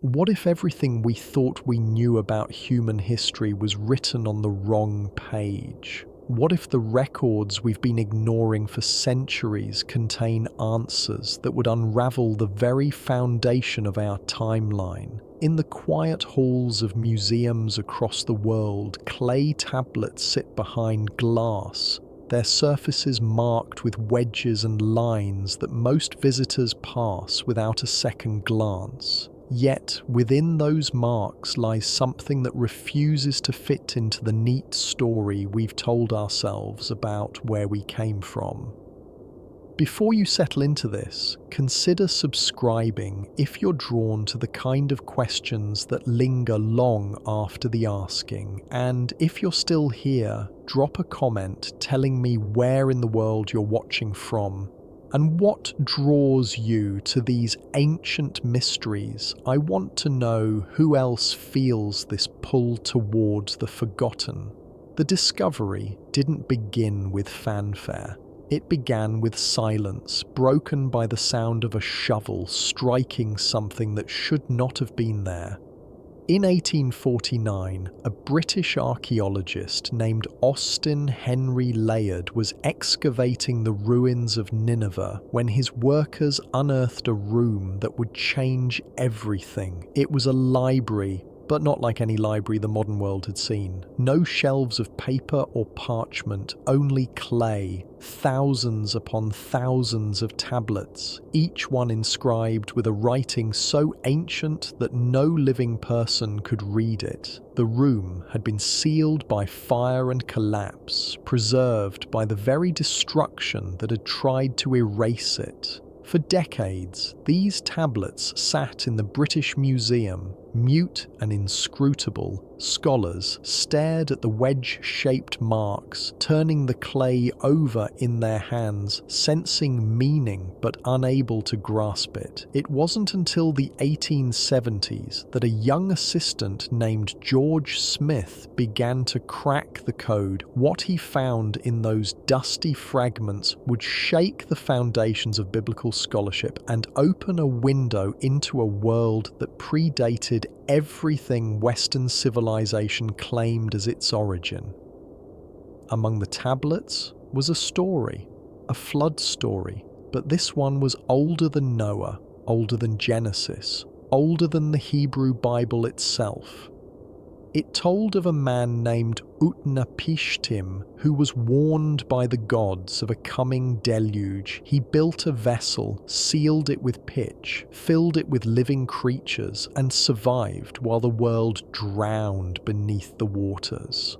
What if everything we thought we knew about human history was written on the wrong page? What if the records we've been ignoring for centuries contain answers that would unravel the very foundation of our timeline? In the quiet halls of museums across the world, clay tablets sit behind glass, their surfaces marked with wedges and lines that most visitors pass without a second glance. Yet, within those marks lies something that refuses to fit into the neat story we've told ourselves about where we came from. Before you settle into this, consider subscribing if you're drawn to the kind of questions that linger long after the asking. And if you're still here, drop a comment telling me where in the world you're watching from. And what draws you to these ancient mysteries? I want to know who else feels this pull towards the forgotten. The discovery didn't begin with fanfare. It began with silence, broken by the sound of a shovel striking something that should not have been there. In 1849, a British archaeologist named Austin Henry Layard was excavating the ruins of Nineveh when his workers unearthed a room that would change everything. It was a library, but not like any library the modern world had seen. No shelves of paper or parchment, only clay, thousands upon thousands of tablets, each one inscribed with a writing so ancient that no living person could read it. The room had been sealed by fire and collapse, preserved by the very destruction that had tried to erase it. For decades, these tablets sat in the British Museum, mute and inscrutable. Scholars stared at the wedge-shaped marks, turning the clay over in their hands, sensing meaning but unable to grasp it. It wasn't until the 1870s that a young assistant named George Smith began to crack the code. What he found in those dusty fragments would shake the foundations of biblical scholarship and open a window into a world that predated everything Western civilization claimed as its origin. Among the tablets was a story, a flood story, but this one was older than Noah, older than Genesis, older than the Hebrew Bible itself. It told of a man named Utnapishtim who was warned by the gods of a coming deluge. He built a vessel, sealed it with pitch, filled it with living creatures, and survived while the world drowned beneath the waters.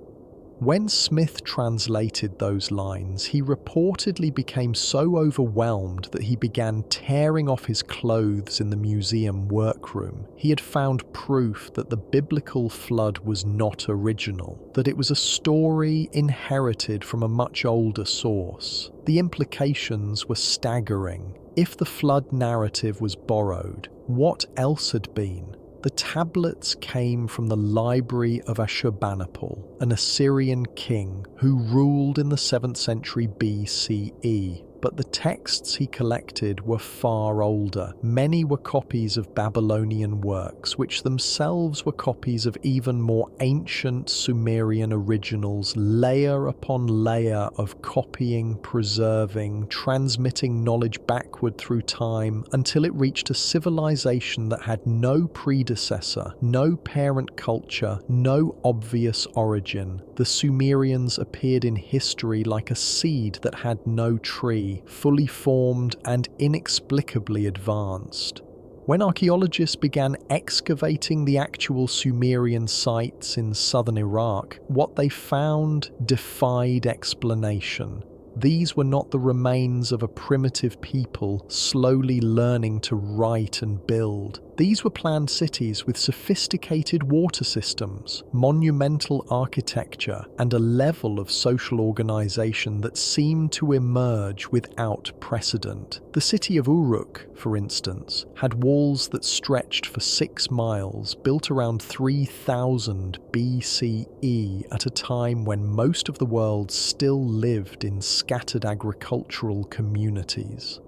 When Smith translated those lines, he reportedly became so overwhelmed that he began tearing off his clothes in the museum workroom. He had found proof that the biblical flood was not original, that it was a story inherited from a much older source. The implications were staggering. If the flood narrative was borrowed, what else had been? The tablets came from the library of Ashurbanipal, an Assyrian king who ruled in the 7th century BCE. But the texts he collected were far older. Many were copies of Babylonian works, which themselves were copies of even more ancient Sumerian originals, layer upon layer of copying, preserving, transmitting knowledge backward through time until it reached a civilization that had no predecessor, no parent culture, no obvious origin. The Sumerians appeared in history like a seed that had no tree, fully formed and inexplicably advanced. When archaeologists began excavating the actual Sumerian sites in southern Iraq, what they found defied explanation. These were not the remains of a primitive people slowly learning to write and build. These were planned cities with sophisticated water systems, monumental architecture, and a level of social organization that seemed to emerge without precedent. The city of Uruk, for instance, had walls that stretched for 6 miles, built around 3000 BCE at a time when most of the world still lived in scattered agricultural communities.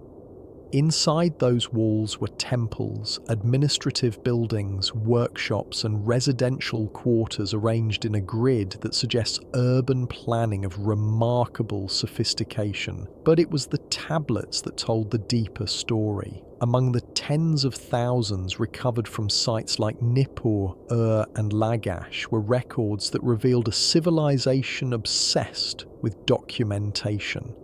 Inside those walls were temples, administrative buildings, workshops, and residential quarters arranged in a grid that suggests urban planning of remarkable sophistication. But it was the tablets that told the deeper story. Among the tens of thousands recovered from sites like Nippur, and Lagash were records that revealed a civilization obsessed with documentation.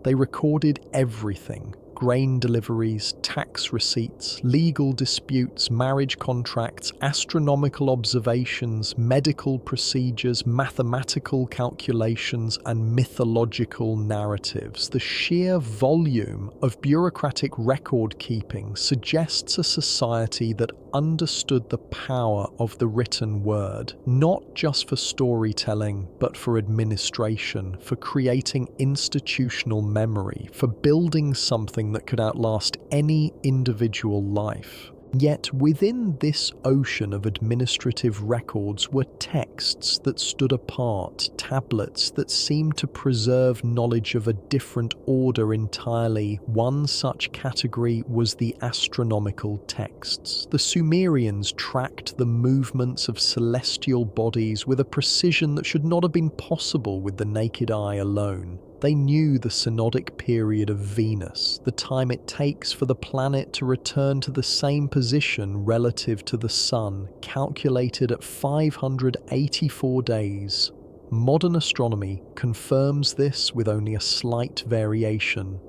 They recorded everything: grain deliveries, tax receipts, legal disputes, marriage contracts, astronomical observations, medical procedures, mathematical calculations, and mythological narratives. The sheer volume of bureaucratic record-keeping suggests a society that understood the power of the written word, not just for storytelling, but for administration, for creating institutional memory, for building something that could outlast any individual life. Yet within this ocean of administrative records were texts that stood apart, tablets that seemed to preserve knowledge of a different order entirely. One such category was the astronomical texts. The Sumerians tracked the movements of celestial bodies with a precision that should not have been possible with the naked eye alone. They knew the synodic period of Venus, the time it takes for the planet to return to the same position relative to the Sun, calculated at 584 days. Modern astronomy confirms this with only a slight variation.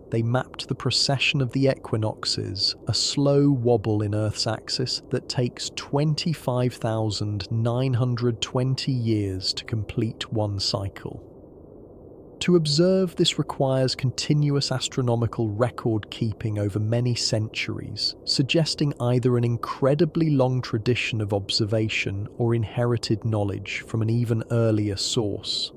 They mapped the precession of the equinoxes, a slow wobble in Earth's axis that takes 25,920 years to complete one cycle. To observe this requires continuous astronomical record-keeping over many centuries, suggesting either an incredibly long tradition of observation or inherited knowledge from an even earlier source.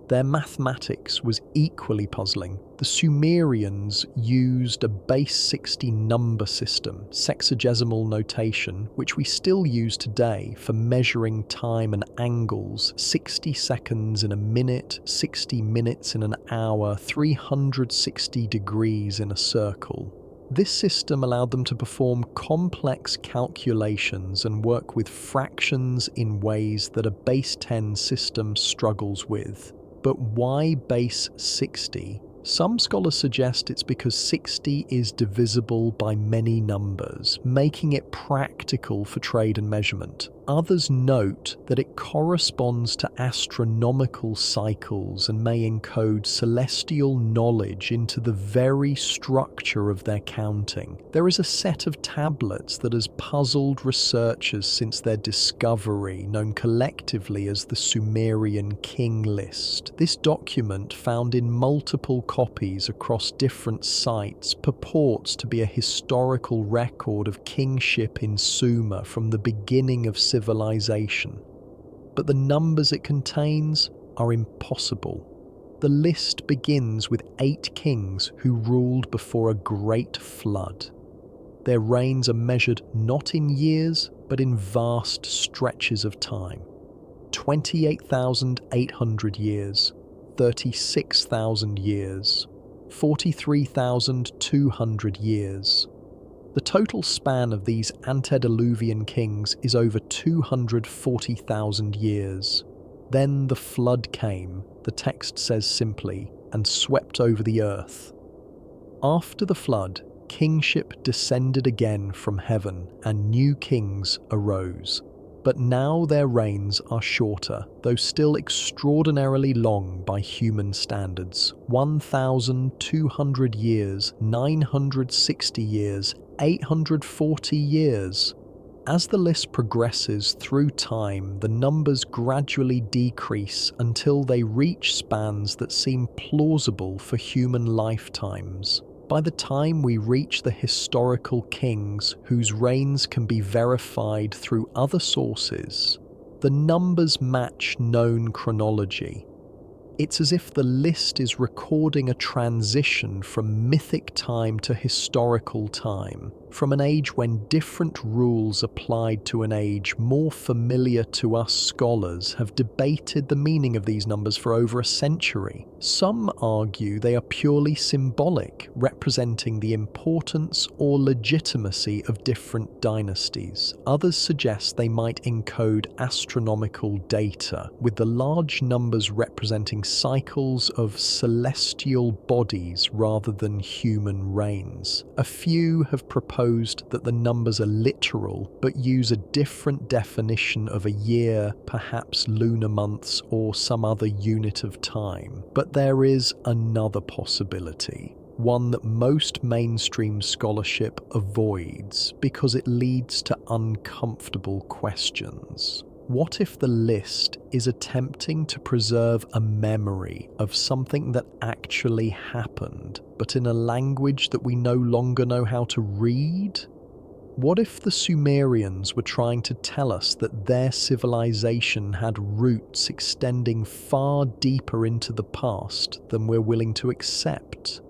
Their mathematics was equally puzzling. The Sumerians used a base 60 number system, sexagesimal notation, which we still use today for measuring time and angles: 60 seconds in a minute, 60 minutes in an hour, 360 degrees in a circle. This system allowed them to perform complex calculations and work with fractions in ways that a base 10 system struggles with. But why base 60? Some scholars suggest it's because 60 is divisible by many numbers, making it practical for trade and measurement. Others note that it corresponds to astronomical cycles and may encode celestial knowledge into the very structure of their counting. There is a set of tablets that has puzzled researchers since their discovery, known collectively as the Sumerian King List. This document, found in multiple copies across different sites, purports to be a historical record of kingship in Sumer from the beginning of civilization. But the numbers it contains are impossible. The list begins with 8 kings who ruled before a great flood. Their reigns are measured not in years, but in vast stretches of time. 28,800 years, 36,000 years, 43,200 years. The total span of these antediluvian kings is over 240,000 years. Then the flood came, the text says simply, and swept over the earth. After the flood, kingship descended again from heaven, and new kings arose. But now their reigns are shorter, though still extraordinarily long by human standards. 1,200 years, 960 years, 840 years. As the list progresses through time, the numbers gradually decrease until they reach spans that seem plausible for human lifetimes. By the time we reach the historical kings, whose reigns can be verified through other sources, the numbers match known chronology. It's as if the list is recording a transition from mythic time to historical time. From an age when different rules applied to an age more familiar to us, scholars have debated the meaning of these numbers for over a century. Some argue they are purely symbolic, representing the importance or legitimacy of different dynasties. Others suggest they might encode astronomical data, with the large numbers representing cycles of celestial bodies rather than human reigns. A few have proposed that the numbers are literal, but use a different definition of a year, perhaps lunar months or some other unit of time. But there is another possibility, one that most mainstream scholarship avoids because it leads to uncomfortable questions. What if the list is attempting to preserve a memory of something that actually happened, but in a language that we no longer know how to read? What if the Sumerians were trying to tell us that their civilization had roots extending far deeper into the past than we're willing to accept?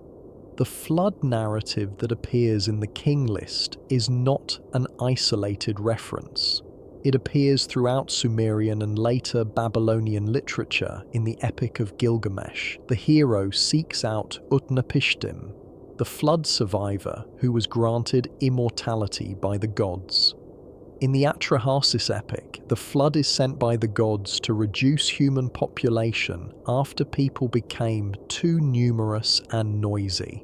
The flood narrative that appears in the king list is not an isolated reference. It appears throughout Sumerian and later Babylonian literature. In the Epic of Gilgamesh, the hero seeks out Utnapishtim, the flood survivor who was granted immortality by the gods. In the Atrahasis epic, the flood is sent by the gods to reduce human population after people became too numerous and noisy.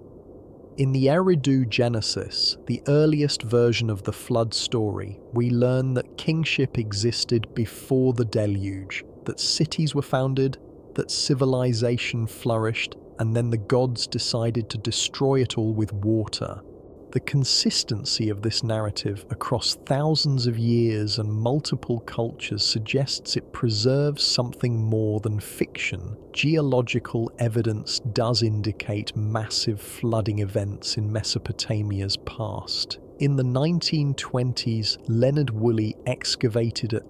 In the Eridu Genesis, the earliest version of the flood story, we learn that kingship existed before the deluge, that cities were founded, that civilization flourished, and then the gods decided to destroy it all with water. The consistency of this narrative across thousands of years and multiple cultures suggests it preserves something more than fiction. Geological evidence does indicate massive flooding events in Mesopotamia's past. In the 1920s, Leonard Woolley excavated at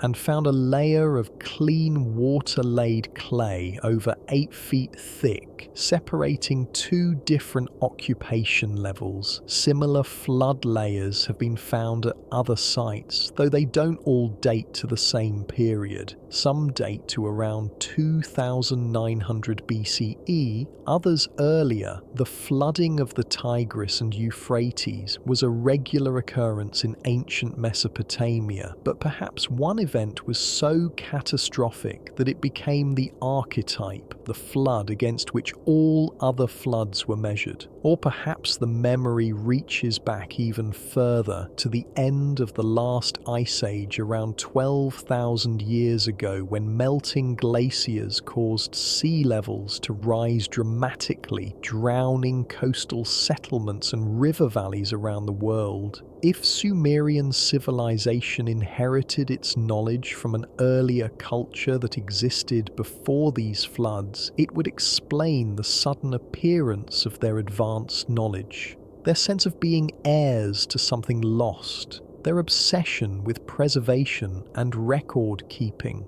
and found a layer of clean water-laid clay over 8 feet thick, separating two different occupation levels. Similar flood layers have been found at other sites, though they don't all date to the same period. Some date to around 2900 BCE, others earlier. The flooding of the Tigris and Euphrates was a regular occurrence in ancient Mesopotamia, but perhaps one event was so catastrophic that it became the archetype, the flood against which all other floods were measured. Or perhaps the memory reaches back even further to the end of the last ice age around 12,000 years ago, when melting glaciers caused sea levels to rise dramatically, drowning coastal settlements and river valleys around the world. If Sumerian civilization inherited its knowledge from an earlier culture that existed before these floods, it would explain the sudden appearance of their advanced knowledge, their sense of being heirs to something lost, their obsession with preservation and record keeping.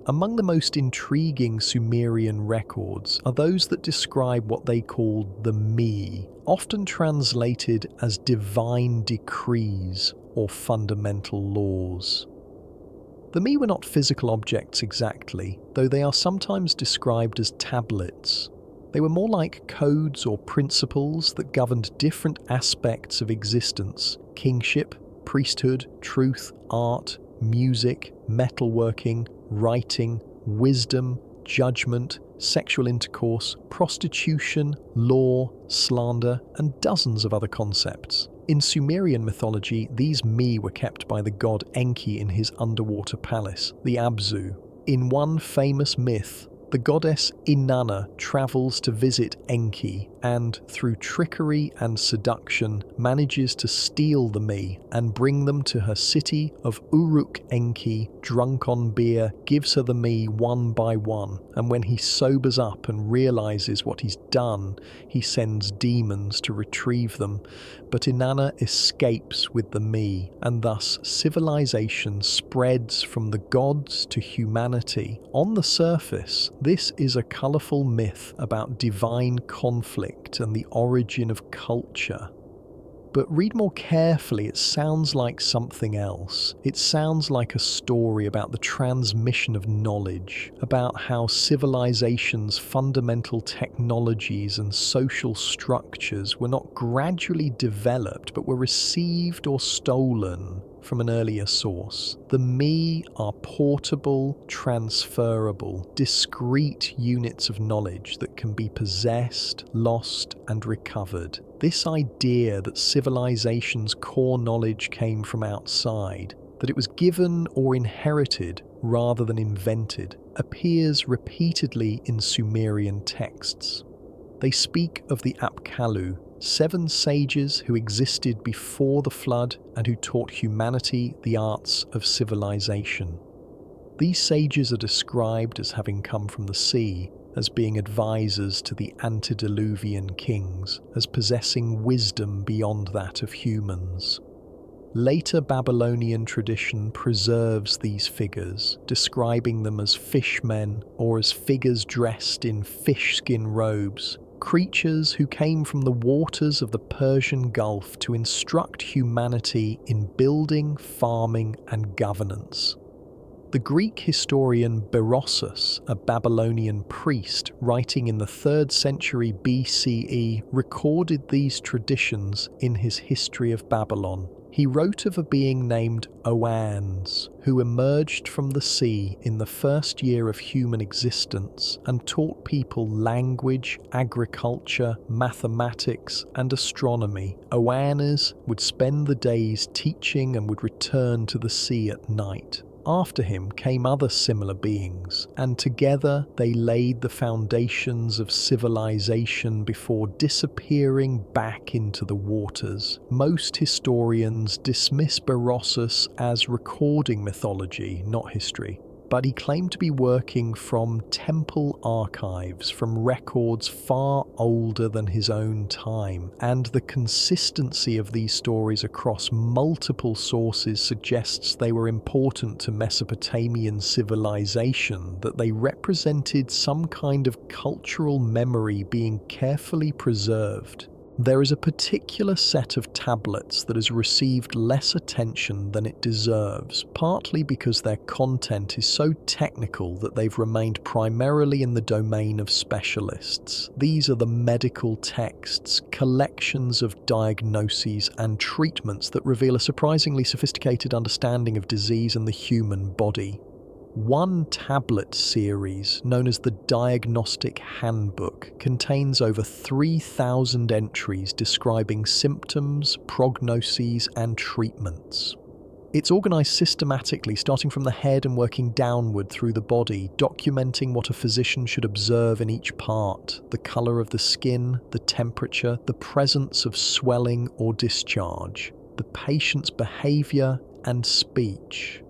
Among the most intriguing Sumerian records are those that describe what they called the Me, often translated as divine decrees or fundamental laws. The Me were not physical objects exactly, though they are sometimes described as tablets. They were more like codes or principles that governed different aspects of existence: kingship, priesthood, truth, art, music, metalworking, writing, wisdom, judgment, sexual intercourse, prostitution, law, slander, and dozens of other concepts. In Sumerian mythology, these Me were kept by the god Enki in his underwater palace, the Abzu. In one famous myth, the goddess Inanna travels to visit Enki and, through trickery and seduction, manages to steal the Me and bring them to her city of Uruk. Enki, drunk on beer, gives her the Me one by one, and when he sobers up and realizes what he's done, he sends demons to retrieve them. But Inanna escapes with the Me, and thus civilization spreads from the gods to humanity. On the surface, this is a colourful myth about divine conflict and the origin of culture. But read more carefully, it sounds like something else. It sounds like a story about the transmission of knowledge, about how civilization's fundamental technologies and social structures were not gradually developed, but were received or stolen from an earlier source. The me are portable, transferable, discrete units of knowledge that can be possessed, lost, and recovered. This idea that civilization's core knowledge came from outside, that it was given or inherited rather than invented, appears repeatedly in Sumerian texts. They speak of the Apkallu, 7 sages who existed before the flood and who taught humanity the arts of civilization. These sages are described as having come from the sea, as being advisors to the antediluvian kings, as possessing wisdom beyond that of humans. Later Babylonian tradition preserves these figures, describing them as fishmen or as figures dressed in fish-skin robes, creatures who came from the waters of the Persian Gulf to instruct humanity in building, farming, and governance. The Greek historian Berossus, a Babylonian priest writing in the 3rd century BCE, recorded these traditions in his History of Babylon. He wrote of a being named Oannes, who emerged from the sea in the first year of human existence and taught people language, agriculture, mathematics, and astronomy. Oannes would spend the days teaching and would return to the sea at night. After him came other similar beings, and together they laid the foundations of civilization before disappearing back into the waters. Most historians dismiss Berossus as recording mythology, not history, but he claimed to be working from temple archives, from records far older than his own time, and the consistency of these stories across multiple sources suggests they were important to Mesopotamian civilization, that they represented some kind of cultural memory being carefully preserved. There is a particular set of tablets that has received less attention than it deserves, partly because their content is so technical that they've remained primarily in the domain of specialists. These are the medical texts, collections of diagnoses and treatments that reveal a surprisingly sophisticated understanding of disease and the human body. One tablet series, known as the Diagnostic Handbook, contains over 3,000 entries describing symptoms, prognoses, and treatments. It's organised systematically, starting from the head and working downward through the body, documenting what a physician should observe in each part: the colour of the skin, the temperature, the presence of swelling or discharge, the patient's behaviour and speech.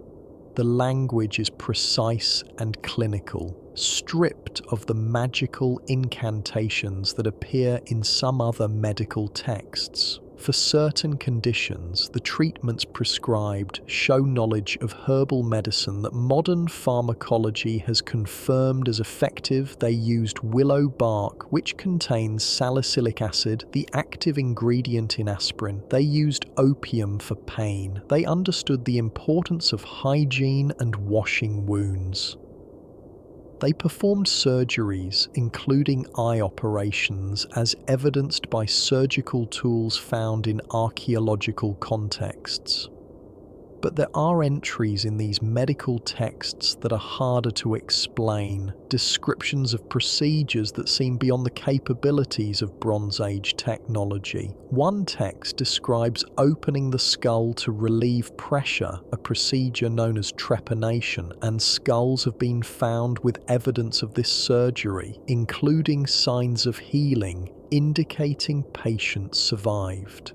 The language is precise and clinical, stripped of the magical incantations that appear in some other medical texts. For certain conditions, the treatments prescribed show knowledge of herbal medicine that modern pharmacology has confirmed as effective. They used willow bark, which contains salicylic acid, the active ingredient in aspirin. They used opium for pain. They understood the importance of hygiene and washing wounds. They performed surgeries, including eye operations, as evidenced by surgical tools found in archaeological contexts. But there are entries in these medical texts that are harder to explain, descriptions of procedures that seem beyond the capabilities of Bronze Age technology. One text describes opening the skull to relieve pressure, a procedure known as trepanation, and skulls have been found with evidence of this surgery, including signs of healing, indicating patients survived.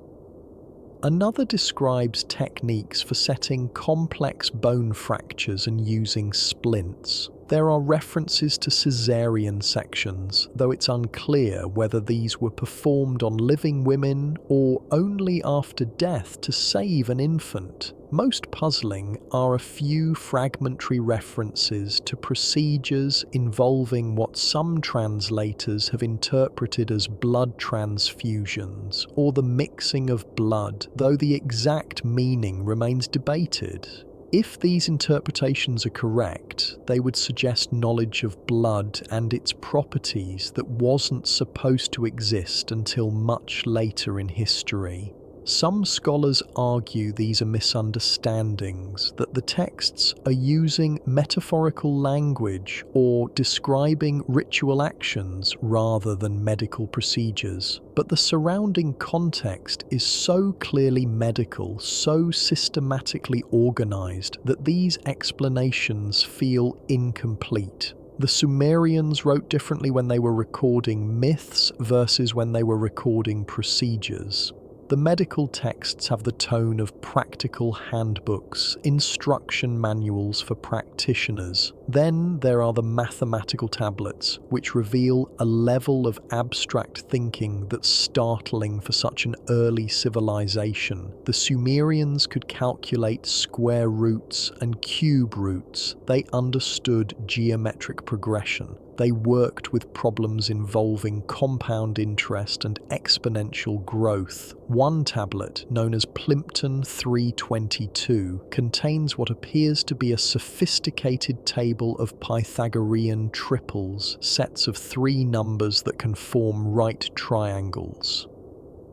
Another describes techniques for setting complex bone fractures and using splints. There are references to Caesarean sections, though it's unclear whether these were performed on living women or only after death to save an infant. Most puzzling are a few fragmentary references to procedures involving what some translators have interpreted as blood transfusions or the mixing of blood, though the exact meaning remains debated. If these interpretations are correct, they would suggest knowledge of blood and its properties that wasn't supposed to exist until much later in history. Some scholars argue these are misunderstandings, that the texts are using metaphorical language or describing ritual actions rather than medical procedures. But the surrounding context is so clearly medical, so systematically organized, that these explanations feel incomplete. The Sumerians wrote differently when they were recording myths versus when they were recording procedures. The medical texts have the tone of practical handbooks, instruction manuals for practitioners. Then there are the mathematical tablets, which reveal a level of abstract thinking that's startling for such an early civilization. The Sumerians could calculate square roots and cube roots. They understood geometric progression. They worked with problems involving compound interest and exponential growth. One tablet, known as Plimpton 322, contains what appears to be a sophisticated table of Pythagorean triples, sets of three numbers that can form right triangles.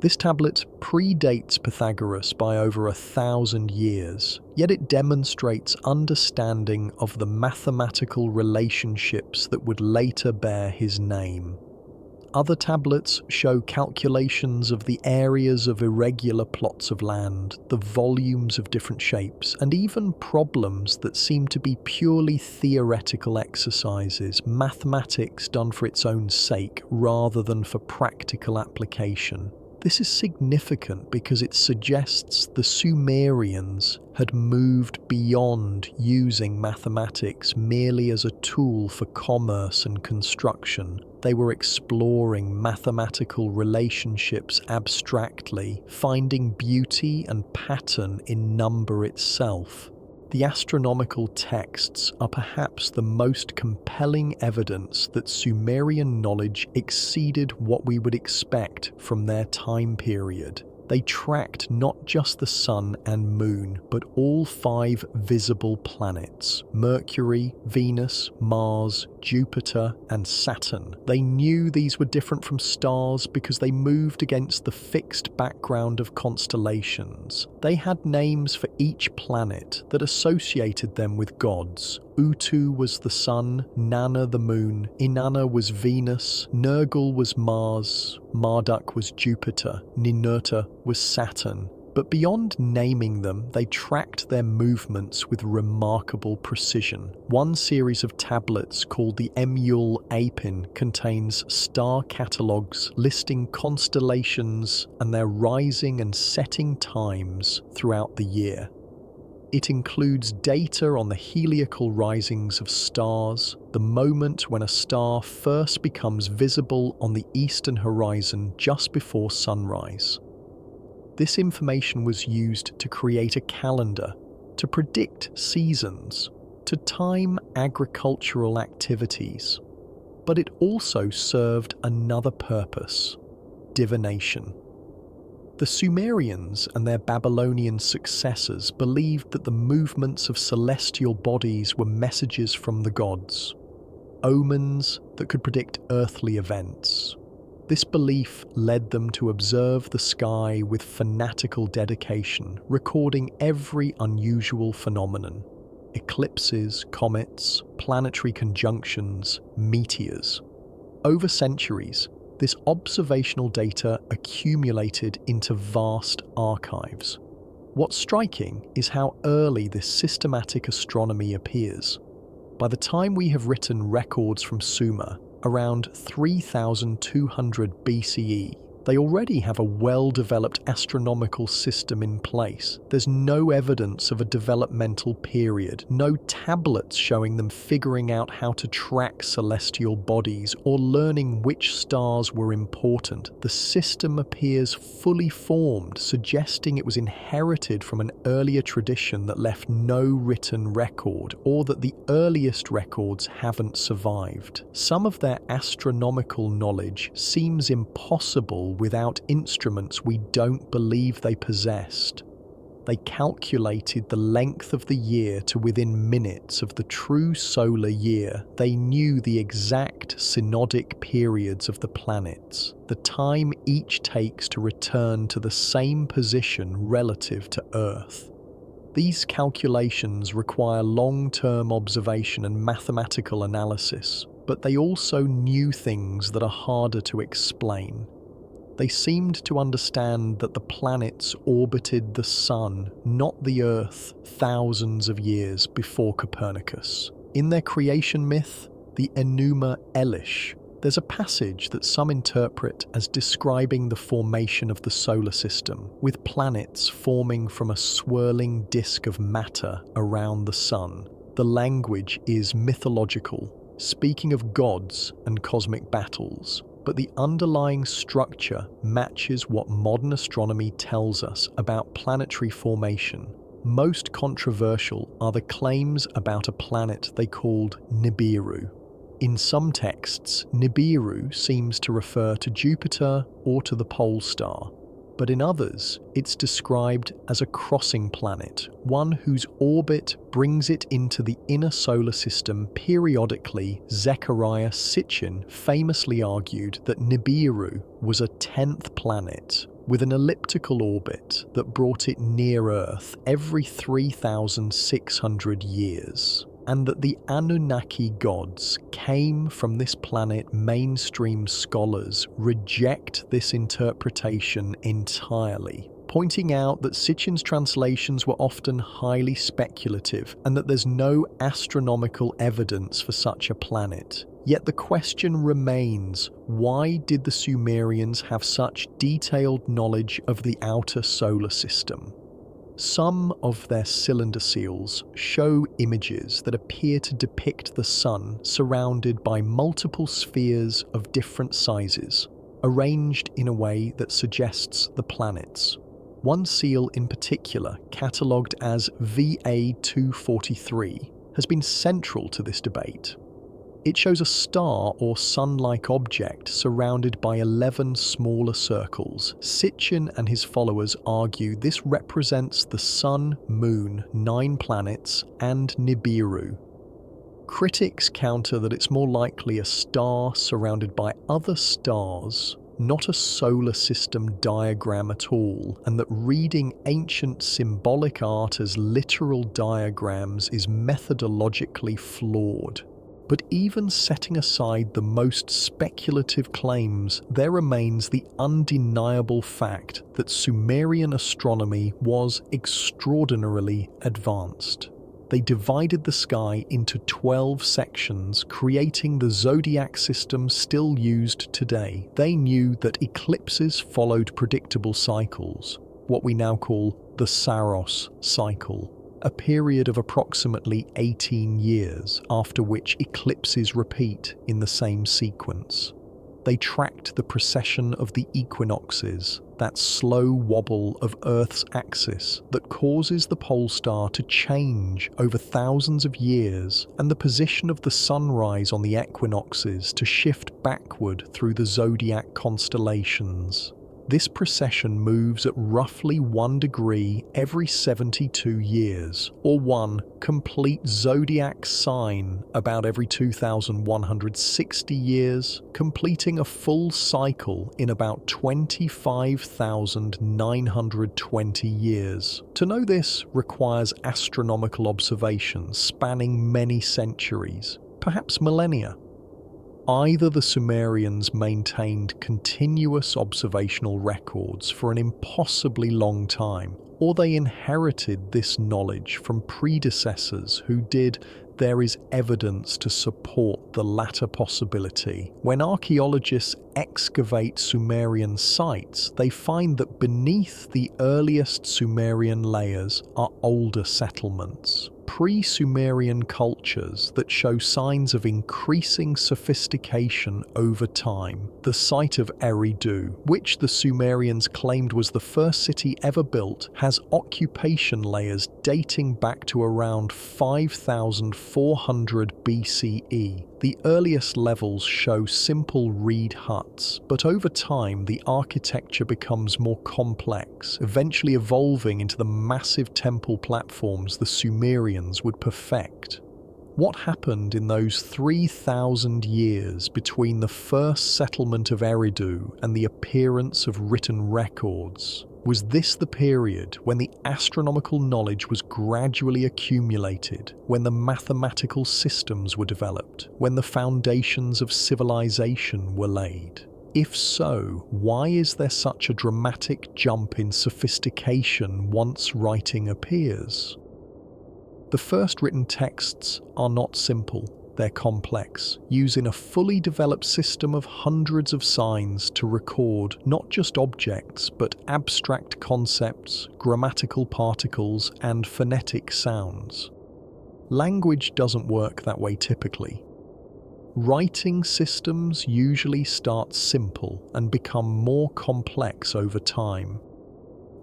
This tablet predates Pythagoras by over 1,000 years, yet it demonstrates understanding of the mathematical relationships that would later bear his name. Other tablets show calculations of the areas of irregular plots of land, the volumes of different shapes, and even problems that seem to be purely theoretical exercises, mathematics done for its own sake rather than for practical application. This is significant because it suggests the Sumerians had moved beyond using mathematics merely as a tool for commerce and construction. They were exploring mathematical relationships abstractly, finding beauty and pattern in number itself. The astronomical texts are perhaps the most compelling evidence that Sumerian knowledge exceeded what we would expect from their time period. They tracked not just the sun and moon, but all 5 visible planets: Mercury, Venus, Mars, Jupiter, and Saturn. They knew these were different from stars because they moved against the fixed background of constellations. They had names for each planet that associated them with gods. Utu was the sun, Nana the moon, Inanna was Venus, Nergal was Mars, Marduk was Jupiter, Ninurta was Saturn. But beyond naming them, they tracked their movements with remarkable precision. One series of tablets called the Emule Apin contains star catalogues listing constellations and their rising and setting times throughout the year. It includes data on the heliacal risings of stars, the moment when a star first becomes visible on the eastern horizon just before sunrise. This information was used to create a calendar, to predict seasons, to time agricultural activities. But it also served another purpose: divination. The Sumerians and their Babylonian successors believed that the movements of celestial bodies were messages from the gods, omens that could predict earthly events. This belief led them to observe the sky with fanatical dedication, recording every unusual phenomenon: eclipses, comets, planetary conjunctions, meteors. Over centuries, this observational data accumulated into vast archives. What's striking is how early this systematic astronomy appears. By the time we have written records from Sumer, around 3200 BCE, They already have a well-developed astronomical system in place. There's no evidence of a developmental period, no tablets showing them figuring out how to track celestial bodies or learning which stars were important. The system appears fully formed, suggesting it was inherited from an earlier tradition that left no written record, or that the earliest records haven't survived. Some of their astronomical knowledge seems impossible without instruments we don't believe they possessed. They calculated the length of the year to within minutes of the true solar year. They knew the exact synodic periods of the planets, the time each takes to return to the same position relative to Earth. These calculations require long-term observation and mathematical analysis, but they also knew things that are harder to explain. They seemed to understand that the planets orbited the Sun, not the Earth, thousands of years before Copernicus. In their creation myth, the Enuma Elish, there's a passage that some interpret as describing the formation of the solar system, with planets forming from a swirling disk of matter around the Sun. The language is mythological, speaking of gods and cosmic battles, but the underlying structure matches what modern astronomy tells us about planetary formation. Most controversial are the claims about a planet they called Nibiru. In some texts, Nibiru seems to refer to Jupiter or to the pole star, but in others, it's described as a crossing planet, one whose orbit brings it into the inner solar system periodically. Zecharia Sitchin famously argued that Nibiru was a 10th planet, with an elliptical orbit that brought it near Earth every 3,600 years, and that the Anunnaki gods came from this planet. Mainstream scholars reject this interpretation entirely, pointing out that Sitchin's translations were often highly speculative and that there's no astronomical evidence for such a planet. Yet the question remains, why did the Sumerians have such detailed knowledge of the outer solar system? Some of their cylinder seals show images that appear to depict the Sun surrounded by multiple spheres of different sizes, arranged in a way that suggests the planets. One seal in particular, catalogued as VA243, has been central to this debate. It shows a star or sun-like object surrounded by 11 smaller circles. Sitchin and his followers argue this represents the Sun, Moon, 9 planets, and Nibiru. Critics counter that it's more likely a star surrounded by other stars, not a solar system diagram at all, and that reading ancient symbolic art as literal diagrams is methodologically flawed. But even setting aside the most speculative claims, there remains the undeniable fact that Sumerian astronomy was extraordinarily advanced. They divided the sky into 12 sections, creating the zodiac system still used today. They knew that eclipses followed predictable cycles, what we now call the Saros cycle, a period of approximately 18 years, after which eclipses repeat in the same sequence. They tracked the precession of the equinoxes, that slow wobble of Earth's axis that causes the pole star to change over thousands of years, and the position of the sunrise on the equinoxes to shift backward through the zodiac constellations. This precession moves at roughly 1 degree every 72 years, or one complete zodiac sign about every 2,160 years, completing a full cycle in about 25,920 years. To know this requires astronomical observations spanning many centuries, perhaps millennia. Either the Sumerians maintained continuous observational records for an impossibly long time, or they inherited this knowledge from predecessors who did. There is evidence to support the latter possibility. When archaeologists excavate Sumerian sites, they find that beneath the earliest Sumerian layers are older settlements, pre-Sumerian cultures that show signs of increasing sophistication over time. The site of Eridu, which the Sumerians claimed was the first city ever built, has occupation layers dating back to around 5,400 BCE. The earliest levels show simple reed huts, but over time the architecture becomes more complex, eventually evolving into the massive temple platforms the Sumerians would perfect. What happened in those 3,000 years between the first settlement of Eridu and the appearance of written records? Was this the period when the astronomical knowledge was gradually accumulated, when the mathematical systems were developed, when the foundations of civilization were laid? If so, why is there such a dramatic jump in sophistication once writing appears? The first written texts are not simple. They're complex, using a fully developed system of hundreds of signs to record not just objects, but abstract concepts, grammatical particles, and phonetic sounds. Language doesn't work that way typically. Writing systems usually start simple and become more complex over time.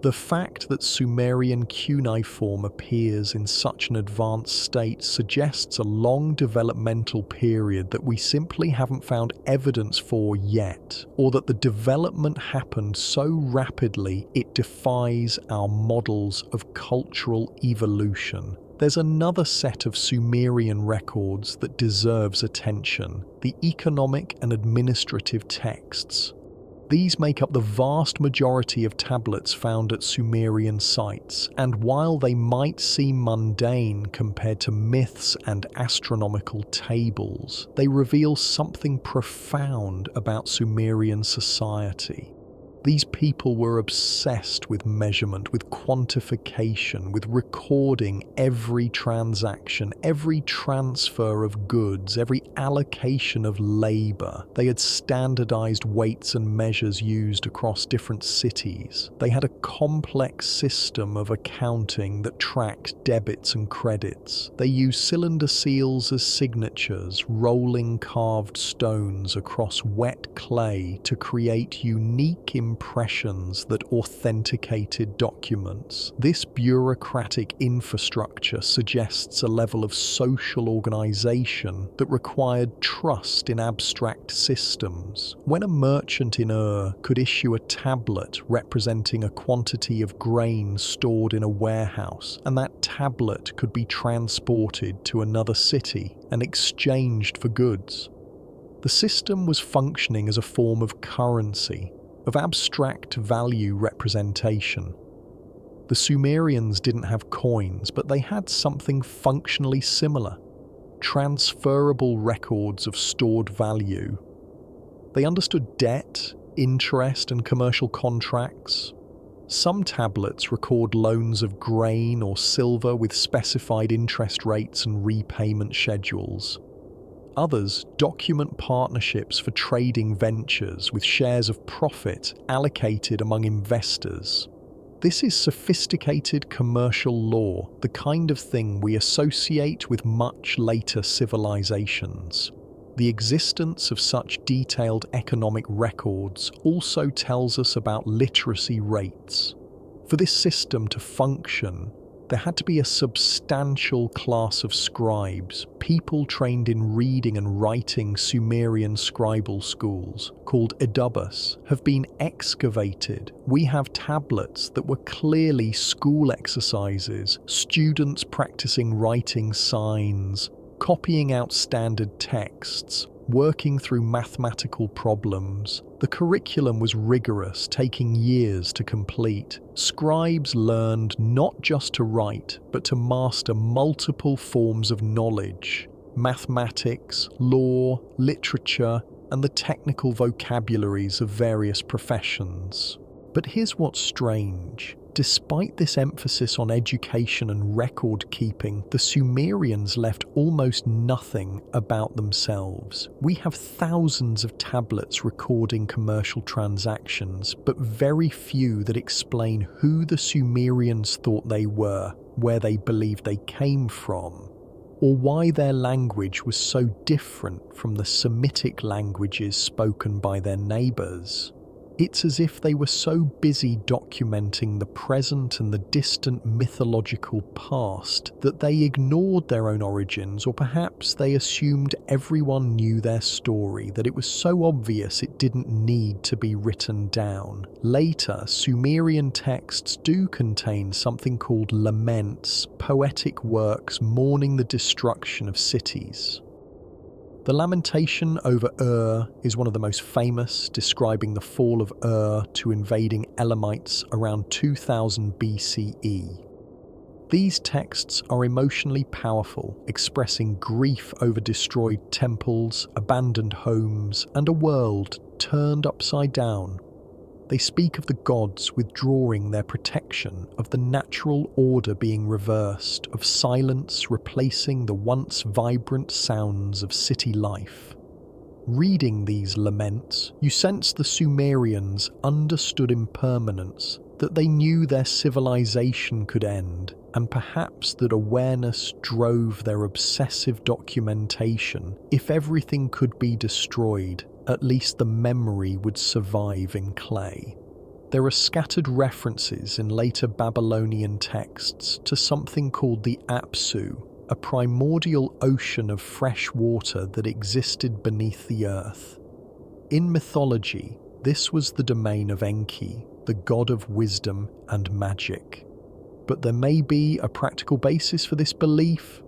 The fact that Sumerian cuneiform appears in such an advanced state suggests a long developmental period that we simply haven't found evidence for yet, or that the development happened so rapidly it defies our models of cultural evolution. There's another set of Sumerian records that deserves attention: the economic and administrative texts. These make up the vast majority of tablets found at Sumerian sites, and while they might seem mundane compared to myths and astronomical tables, they reveal something profound about Sumerian society. These people were obsessed with measurement, with quantification, with recording every transaction, every transfer of goods, every allocation of labor. They had standardized weights and measures used across different cities. They had a complex system of accounting that tracked debits and credits. They used cylinder seals as signatures, rolling carved stones across wet clay to create unique impressions that authenticated documents. This bureaucratic infrastructure suggests a level of social organization that required trust in abstract systems. When a merchant in Ur could issue a tablet representing a quantity of grain stored in a warehouse, and that tablet could be transported to another city and exchanged for goods, the system was functioning as a form of currency, of abstract value representation. The Sumerians didn't have coins, but they had something functionally similar: transferable records of stored value. They understood debt, interest, and commercial contracts. Some tablets record loans of grain or silver with specified interest rates and repayment schedules. Others document partnerships for trading ventures with shares of profit allocated among investors. This is sophisticated commercial law, the kind of thing we associate with much later civilizations. The existence of such detailed economic records also tells us about literacy rates. For this system to function, there had to be a substantial class of scribes, people trained in reading and writing. Sumerian scribal schools, called edubas, have been excavated. We have tablets that were clearly school exercises, students practicing writing signs, copying out standard texts, working through mathematical problems. The curriculum was rigorous, taking years to complete. Scribes learned not just to write, but to master multiple forms of knowledge. mathematics, law, literature, and the technical vocabularies of various professions. But here's what's strange. Despite this emphasis on education and record-keeping, the Sumerians left almost nothing about themselves. We have thousands of tablets recording commercial transactions, but very few that explain who the Sumerians thought they were, where they believed they came from, or why their language was so different from the Semitic languages spoken by their neighbours. It's as if they were so busy documenting the present and the distant mythological past that they ignored their own origins, or perhaps they assumed everyone knew their story, that it was so obvious it didn't need to be written down. Later, Sumerian texts do contain something called laments, poetic works mourning the destruction of cities. The lamentation over Ur is one of the most famous, describing the fall of Ur to invading Elamites around 2000 BCE. These texts are emotionally powerful, expressing grief over destroyed temples, abandoned homes, and a world turned upside down. They speak of the gods withdrawing their protection, of the natural order being reversed, of silence replacing the once vibrant sounds of city life. Reading these laments, you sense the Sumerians understood impermanence, that they knew their civilization could end, and perhaps that awareness drove their obsessive documentation. If everything could be destroyed, at least the memory would survive in clay. There are scattered references in later Babylonian texts to something called the Apsu, a primordial ocean of fresh water that existed beneath the earth. In mythology, this was the domain of Enki, the god of wisdom and magic. But there may be a practical basis for this belief.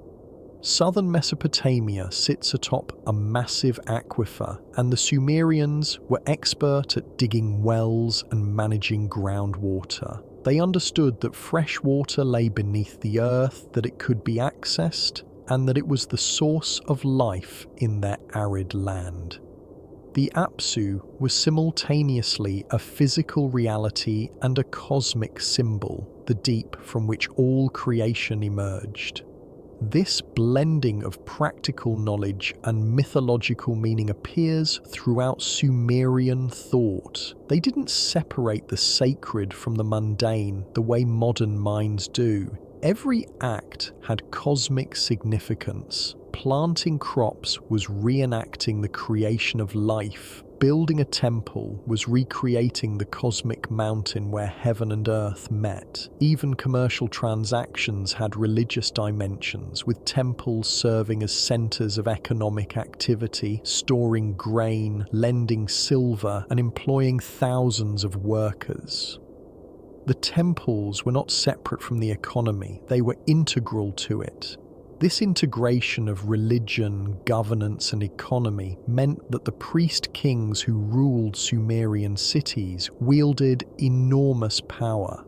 Southern Mesopotamia sits atop a massive aquifer, and the Sumerians were expert at digging wells and managing groundwater. They understood that fresh water lay beneath the earth, that it could be accessed, and that it was the source of life in their arid land. The Apsu was simultaneously a physical reality and a cosmic symbol, the deep from which all creation emerged. This blending of practical knowledge and mythological meaning appears throughout Sumerian thought. They didn't separate the sacred from the mundane the way modern minds do. Every act had cosmic significance. Planting crops was reenacting the creation of life. Building a temple was recreating the cosmic mountain where heaven and earth met. Even commercial transactions had religious dimensions, with temples serving as centers of economic activity, storing grain, lending silver, and employing thousands of workers. The temples were not separate from the economy, they were integral to it. This integration of religion, governance, and economy meant that the priest-kings who ruled Sumerian cities wielded enormous power.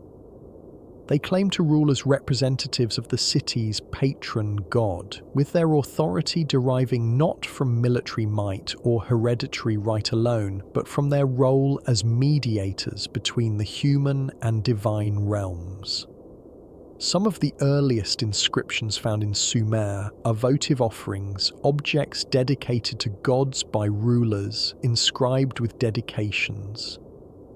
They claimed to rule as representatives of the city's patron god, with their authority deriving not from military might or hereditary right alone, but from their role as mediators between the human and divine realms. Some of the earliest inscriptions found in Sumer are votive offerings, objects dedicated to gods by rulers, inscribed with dedications.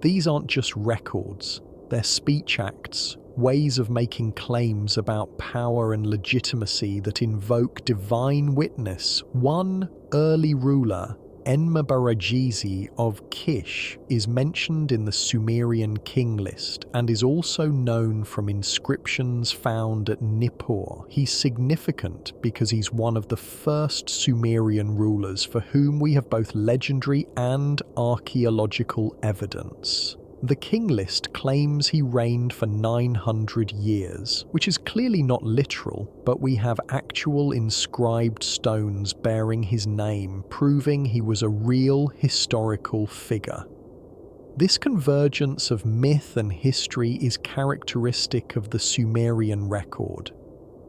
These aren't just records, they're speech acts, ways of making claims about power and legitimacy that invoke divine witness. One early ruler, Enma-Barajizi of Kish, is mentioned in the Sumerian king list and is also known from inscriptions found at Nippur. He's significant because he's one of the first Sumerian rulers for whom we have both legendary and archaeological evidence. The king list claims he reigned for 900 years, which is clearly not literal, but we have actual inscribed stones bearing his name, proving he was a real historical figure. This convergence of myth and history is characteristic of the Sumerian record.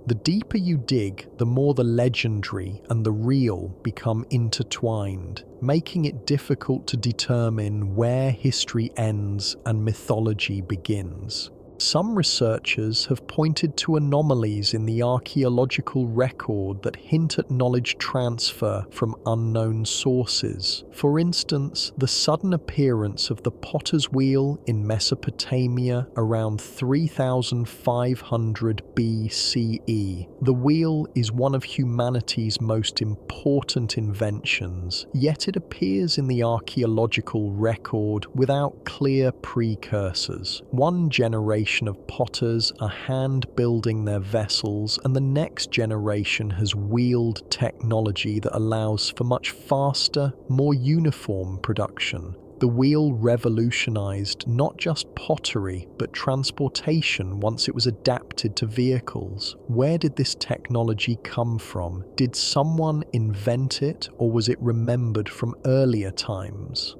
The deeper you dig, the more the legendary and the real become intertwined, making it difficult to determine where history ends and mythology begins. Some researchers have pointed to anomalies in the archaeological record that hint at knowledge transfer from unknown sources. For instance, the sudden appearance of the potter's wheel in Mesopotamia around 3500 BCE. The wheel is one of humanity's most important inventions, yet it appears in the archaeological record without clear precursors. One generation of potters are hand-building their vessels, and the next generation has wheeled technology that allows for much faster, more uniform production. The wheel revolutionized not just pottery, but transportation once it was adapted to vehicles. Where did this technology come from? Did someone invent it, or was it remembered from earlier times?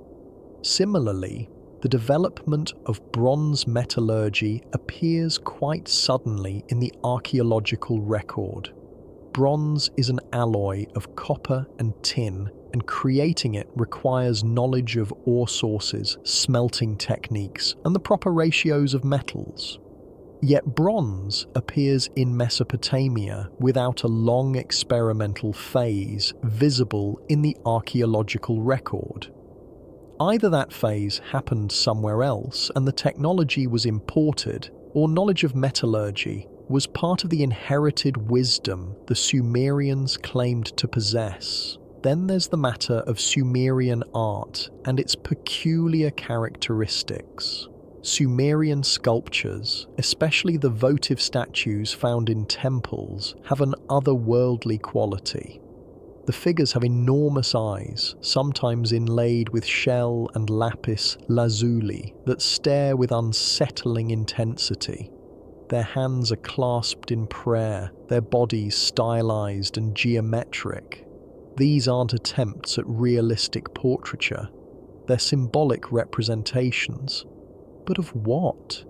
Similarly, the development of bronze metallurgy appears quite suddenly in the archaeological record. Bronze is an alloy of copper and tin, and creating it requires knowledge of ore sources, smelting techniques, and the proper ratios of metals. Yet bronze appears in Mesopotamia without a long experimental phase visible in the archaeological record. Either that phase happened somewhere else and the technology was imported, or knowledge of metallurgy was part of the inherited wisdom the Sumerians claimed to possess. Then there's the matter of Sumerian art and its peculiar characteristics. Sumerian sculptures, especially the votive statues found in temples, have an otherworldly quality. The figures have enormous eyes, sometimes inlaid with shell and lapis lazuli, that stare with unsettling intensity. Their hands are clasped in prayer, their bodies stylized and geometric. These aren't attempts at realistic portraiture. They're symbolic representations. But of what?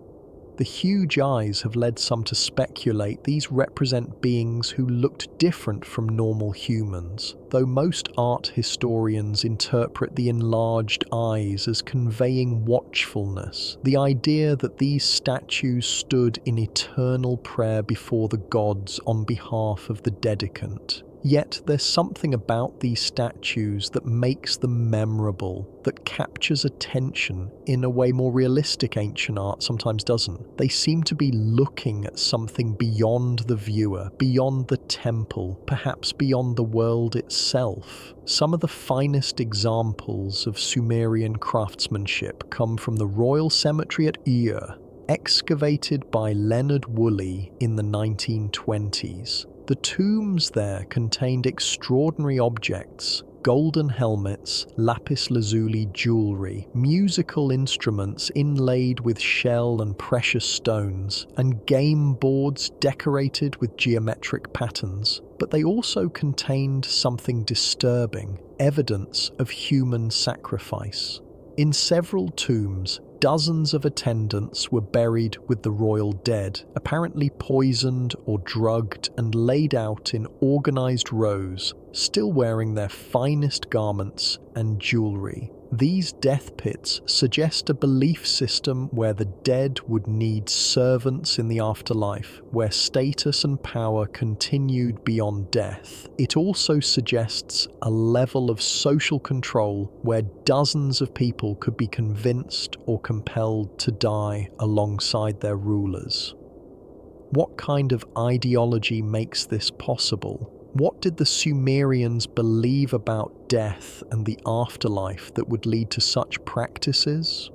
The huge eyes have led some to speculate these represent beings who looked different from normal humans, though most art historians interpret the enlarged eyes as conveying watchfulness, the idea that these statues stood in eternal prayer before the gods on behalf of the dedicant. Yet there's something about these statues that makes them memorable, that captures attention in a way more realistic ancient art sometimes doesn't. They seem to be looking at something beyond the viewer, beyond the temple, perhaps beyond the world itself. Some of the finest examples of Sumerian craftsmanship come from the royal cemetery at Ur, excavated by Leonard Woolley in the 1920s. The tombs there contained extraordinary objects: golden helmets, lapis lazuli jewelry, musical instruments inlaid with shell and precious stones, and game boards decorated with geometric patterns. But they also contained something disturbing, evidence of human sacrifice. In several tombs, dozens of attendants were buried with the royal dead, apparently poisoned or drugged, and laid out in organized rows, still wearing their finest garments and jewelry. These death pits suggest a belief system where the dead would need servants in the afterlife, where status and power continued beyond death. It also suggests a level of social control where dozens of people could be convinced or compelled to die alongside their rulers. What kind of ideology makes this possible? What did the Sumerians believe about death and the afterlife that would lead to such practices?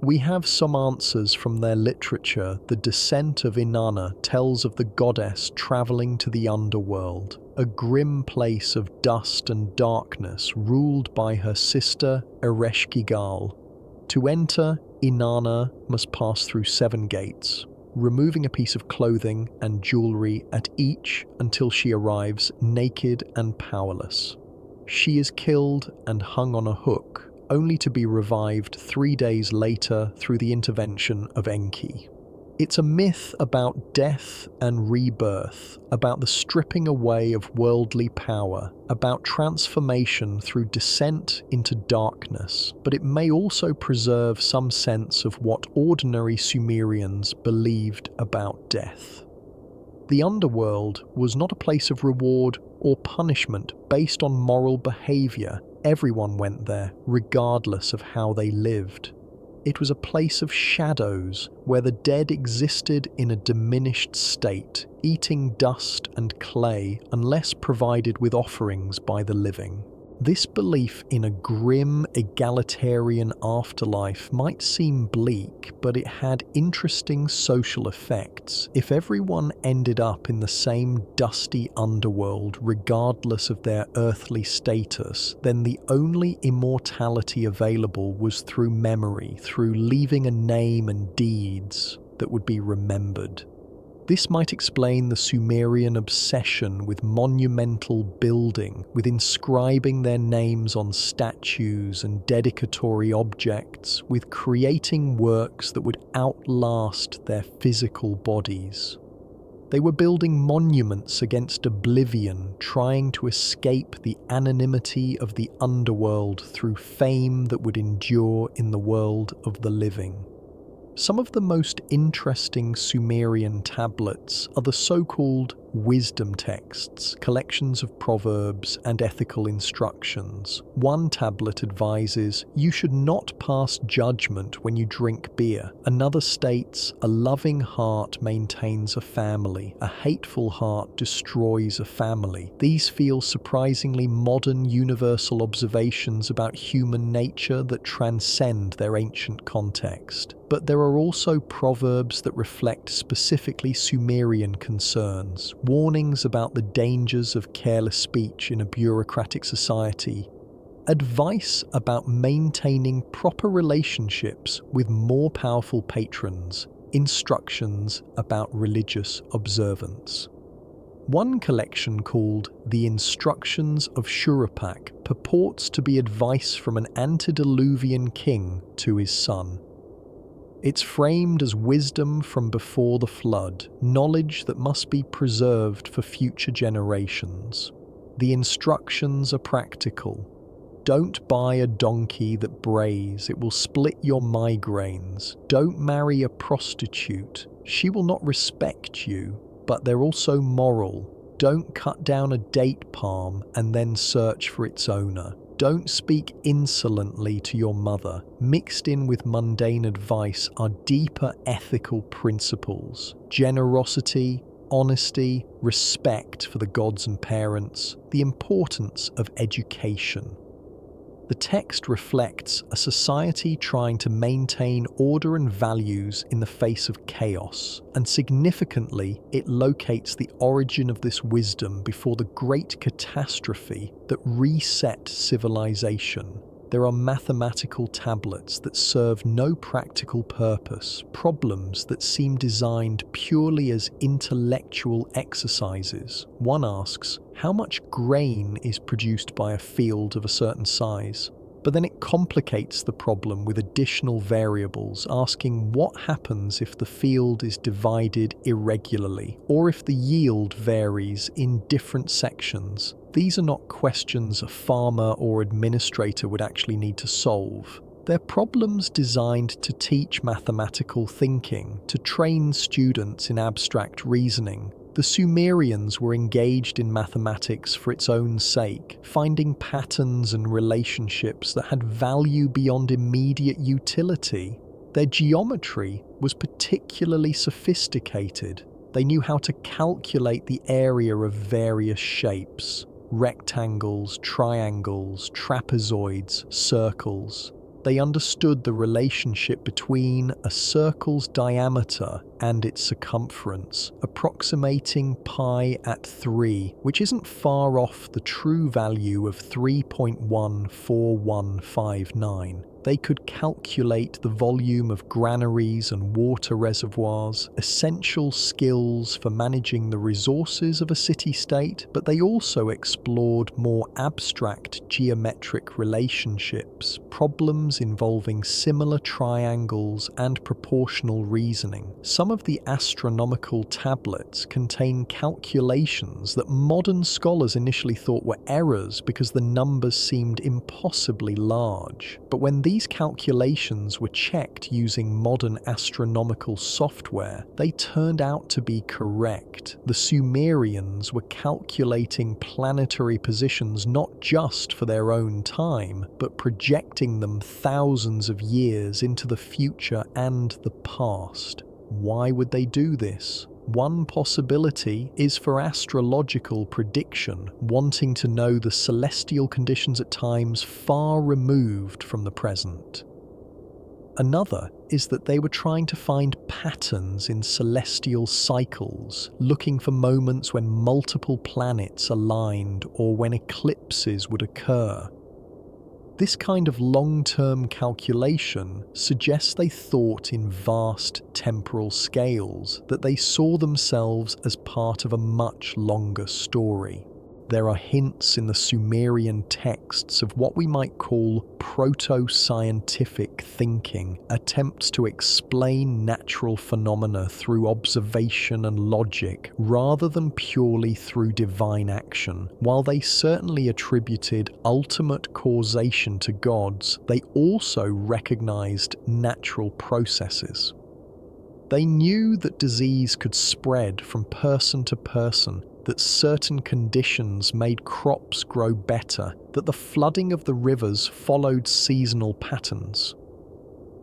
We have some answers from their literature. The Descent of Inanna tells of the goddess traveling to the underworld, a grim place of dust and darkness ruled by her sister Ereshkigal. To enter, Inanna must pass through 7 gates, removing a piece of clothing and jewelry at each until she arrives naked and powerless. She is killed and hung on a hook, only to be revived 3 days later through the intervention of Enki. It's a myth about death and rebirth, about the stripping away of worldly power, about transformation through descent into darkness, but it may also preserve some sense of what ordinary Sumerians believed about death. The underworld was not a place of reward or punishment based on moral behavior. Everyone went there, regardless of how they lived. It was a place of shadows where the dead existed in a diminished state, eating dust and clay unless provided with offerings by the living. This belief in a grim, egalitarian afterlife might seem bleak, but it had interesting social effects. If everyone ended up in the same dusty underworld regardless of their earthly status, then the only immortality available was through memory, through leaving a name and deeds that would be remembered. This might explain the Sumerian obsession with monumental building, with inscribing their names on statues and dedicatory objects, with creating works that would outlast their physical bodies. They were building monuments against oblivion, trying to escape the anonymity of the underworld through fame that would endure in the world of the living. Some of the most interesting Sumerian tablets are the so-called wisdom texts, collections of proverbs and ethical instructions. One tablet advises, "You should not pass judgment when you drink beer." Another states, "A loving heart maintains a family. A hateful heart destroys a family." These feel surprisingly modern universal observations about human nature that transcend their ancient context. But there are also proverbs that reflect specifically Sumerian concerns, warnings about the dangers of careless speech in a bureaucratic society, advice about maintaining proper relationships with more powerful patrons, instructions about religious observance. One collection called The Instructions of Shuruppak purports to be advice from an antediluvian king to his son. It's framed as wisdom from before the flood, knowledge that must be preserved for future generations. The instructions are practical. Don't buy a donkey that brays, it will split your migraines. Don't marry a prostitute, she will not respect you, but they're also moral. Don't cut down a date palm and then search for its owner. Don't speak insolently to your mother. Mixed in with mundane advice are deeper ethical principles: generosity, honesty, respect for the gods and parents, the importance of education. The text reflects a society trying to maintain order and values in the face of chaos, and significantly, it locates the origin of this wisdom before the great catastrophe that reset civilization. There are mathematical tablets that serve no practical purpose, problems that seem designed purely as intellectual exercises. One asks, how much grain is produced by a field of a certain size? But then it complicates the problem with additional variables, asking what happens if the field is divided irregularly, or if the yield varies in different sections. These are not questions a farmer or administrator would actually need to solve. They're problems designed to teach mathematical thinking, to train students in abstract reasoning. The Sumerians were engaged in mathematics for its own sake, finding patterns and relationships that had value beyond immediate utility. Their geometry was particularly sophisticated. They knew how to calculate the area of various shapes: rectangles, triangles, trapezoids, circles. They understood the relationship between a circle's diameter and its circumference, approximating pi at 3, which isn't far off the true value of 3.14159. They could calculate the volume of granaries and water reservoirs, essential skills for managing the resources of a city-state, but they also explored more abstract geometric relationships, problems involving similar triangles and proportional reasoning. Some of the astronomical tablets contain calculations that modern scholars initially thought were errors because the numbers seemed impossibly large. But when these calculations were checked using modern astronomical software, they turned out to be correct. The Sumerians were calculating planetary positions not just for their own time, but projecting them thousands of years into the future and the past. Why would they do this? One possibility is for astrological prediction, wanting to know the celestial conditions at times far removed from the present. Another is that they were trying to find patterns in celestial cycles, looking for moments when multiple planets aligned or when eclipses would occur. This kind of long-term calculation suggests they thought in vast temporal scales, that they saw themselves as part of a much longer story. There are hints in the Sumerian texts of what we might call proto-scientific thinking, attempts to explain natural phenomena through observation and logic rather than purely through divine action. While they certainly attributed ultimate causation to gods, they also recognized natural processes. They knew that disease could spread from person to person, that certain conditions made crops grow better, that the flooding of the rivers followed seasonal patterns.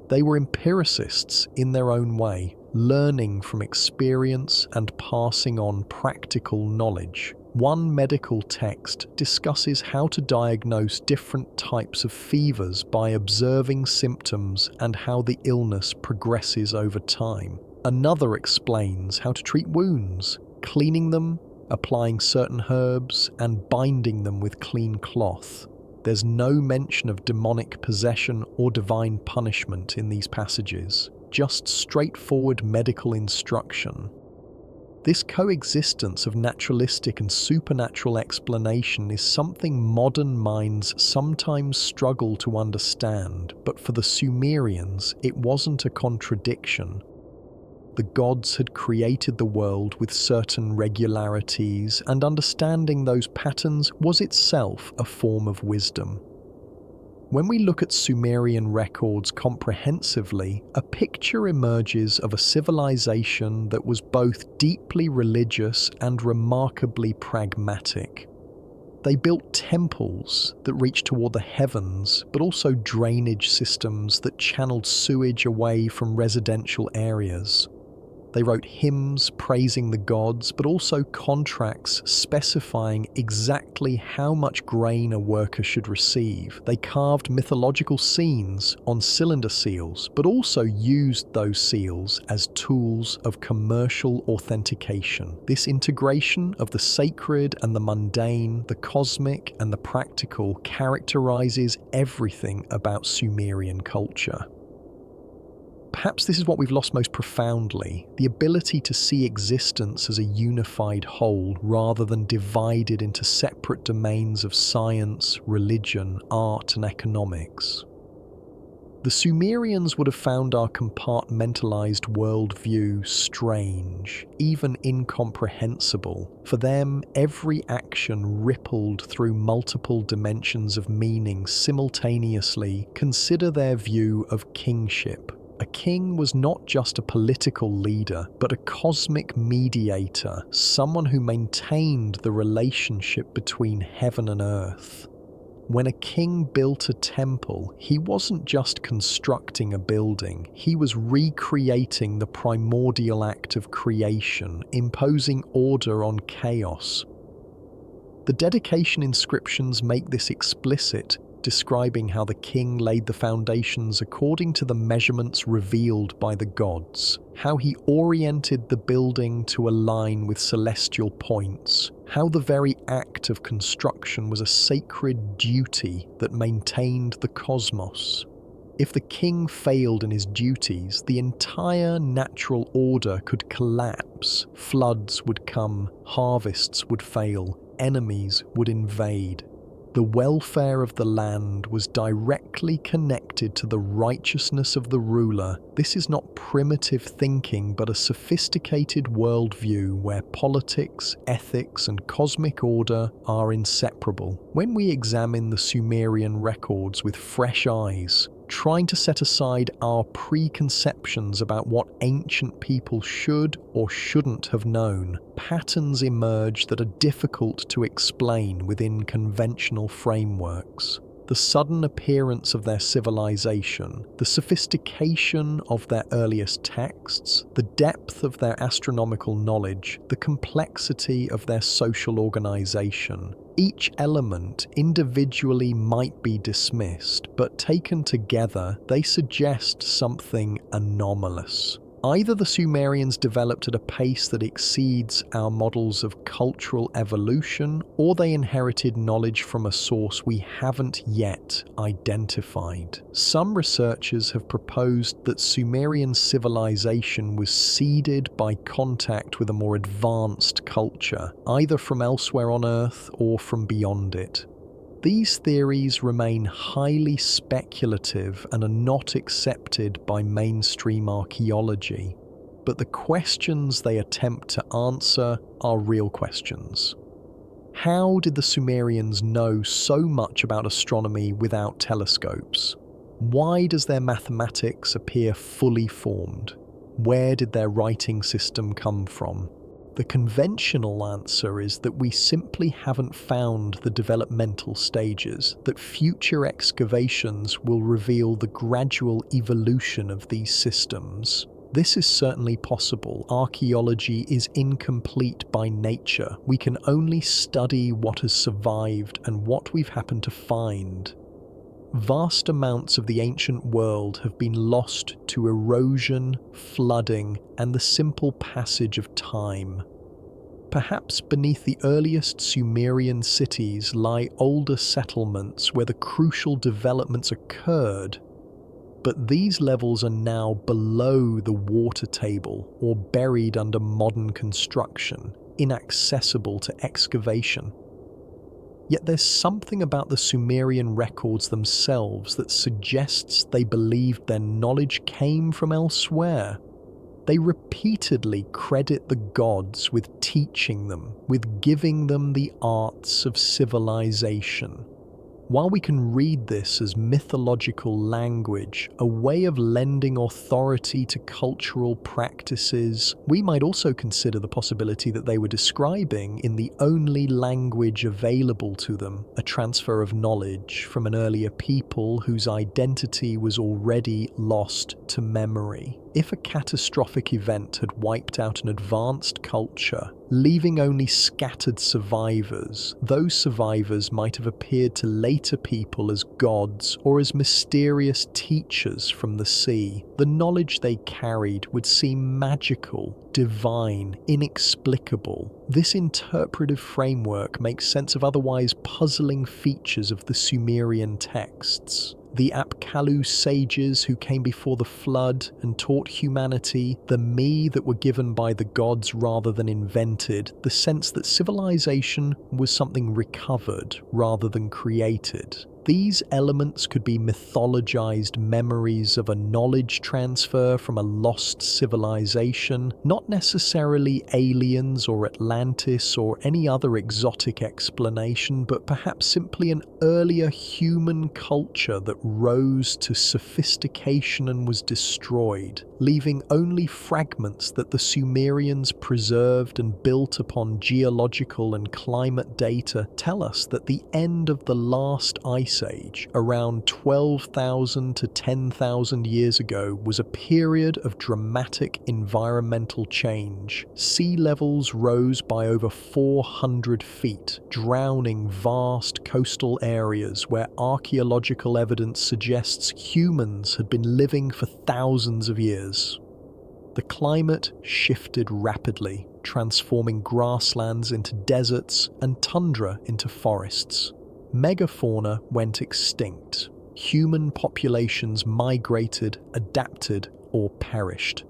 They were empiricists in their own way, learning from experience and passing on practical knowledge. One medical text discusses how to diagnose different types of fevers by observing symptoms and how the illness progresses over time. Another explains how to treat wounds, cleaning them, applying certain herbs, and binding them with clean cloth. There's no mention of demonic possession or divine punishment in these passages, just straightforward medical instruction. This coexistence of naturalistic and supernatural explanation is something modern minds sometimes struggle to understand, but for the Sumerians, it wasn't a contradiction. The gods had created the world with certain regularities, and understanding those patterns was itself a form of wisdom. When we look at Sumerian records comprehensively, a picture emerges of a civilization that was both deeply religious and remarkably pragmatic. They built temples that reached toward the heavens, but also drainage systems that channeled sewage away from residential areas. They wrote hymns praising the gods, but also contracts specifying exactly how much grain a worker should receive. They carved mythological scenes on cylinder seals, but also used those seals as tools of commercial authentication. This integration of the sacred and the mundane, the cosmic and the practical, characterizes everything about Sumerian culture. Perhaps this is what we've lost most profoundly, the ability to see existence as a unified whole rather than divided into separate domains of science, religion, art, and economics. The Sumerians would have found our compartmentalized worldview strange, even incomprehensible. For them, every action rippled through multiple dimensions of meaning simultaneously. Consider their view of kingship. A king was not just a political leader, but a cosmic mediator, someone who maintained the relationship between heaven and earth. When a king built a temple, he wasn't just constructing a building, he was recreating the primordial act of creation, imposing order on chaos. The dedication inscriptions make this explicit, describing how the king laid the foundations according to the measurements revealed by the gods, how he oriented the building to align with celestial points, how the very act of construction was a sacred duty that maintained the cosmos. If the king failed in his duties, the entire natural order could collapse. Floods would come, harvests would fail, enemies would invade. The welfare of the land was directly connected to the righteousness of the ruler. This is not primitive thinking, but a sophisticated worldview where politics, ethics, and cosmic order are inseparable. When we examine the Sumerian records with fresh eyes, trying to set aside our preconceptions about what ancient people should or shouldn't have known, patterns emerge that are difficult to explain within conventional frameworks. The sudden appearance of their civilization, the sophistication of their earliest texts, the depth of their astronomical knowledge, the complexity of their social organization. Each element individually might be dismissed, but taken together, they suggest something anomalous. Either the Sumerians developed at a pace that exceeds our models of cultural evolution, or they inherited knowledge from a source we haven't yet identified. Some researchers have proposed that Sumerian civilization was seeded by contact with a more advanced culture, either from elsewhere on Earth or from beyond it. These theories remain highly speculative and are not accepted by mainstream archaeology, but the questions they attempt to answer are real questions. How did the Sumerians know so much about astronomy without telescopes? Why does their mathematics appear fully formed? Where did their writing system come from? The conventional answer is that we simply haven't found the developmental stages, that future excavations will reveal the gradual evolution of these systems. This is certainly possible. Archaeology is incomplete by nature. We can only study what has survived and what we've happened to find. Vast amounts of the ancient world have been lost to erosion, flooding, and the simple passage of time. Perhaps beneath the earliest Sumerian cities lie older settlements where the crucial developments occurred, but these levels are now below the water table or buried under modern construction, inaccessible to excavation. Yet there's something about the Sumerian records themselves that suggests they believed their knowledge came from elsewhere. They repeatedly credit the gods with teaching them, with giving them the arts of civilization. While we can read this as mythological language, a way of lending authority to cultural practices, we might also consider the possibility that they were describing in the only language available to them, a transfer of knowledge from an earlier people whose identity was already lost to memory. If a catastrophic event had wiped out an advanced culture, leaving only scattered survivors, those survivors might have appeared to later people as gods or as mysterious teachers from the sea. The knowledge they carried would seem magical, divine, inexplicable. This interpretive framework makes sense of otherwise puzzling features of the Sumerian texts. The Apkallu sages who came before the flood and taught humanity, the me that were given by the gods rather than invented, the sense that civilization was something recovered rather than created. These elements could be mythologized memories of a knowledge transfer from a lost civilization, not necessarily aliens or Atlantis or any other exotic explanation, but perhaps simply an earlier human culture that rose to sophistication and was destroyed, leaving only fragments that the Sumerians preserved and built upon geological and climate data tell us that the end of the last ice age, around 12,000 to 10,000 years ago, was a period of dramatic environmental change. Sea levels rose by over 400 feet, drowning vast coastal areas where archaeological evidence suggests humans had been living for thousands of years. The climate shifted rapidly, transforming grasslands into deserts and tundra into forests. Megafauna went extinct. human populations migrated, adapted, or perished.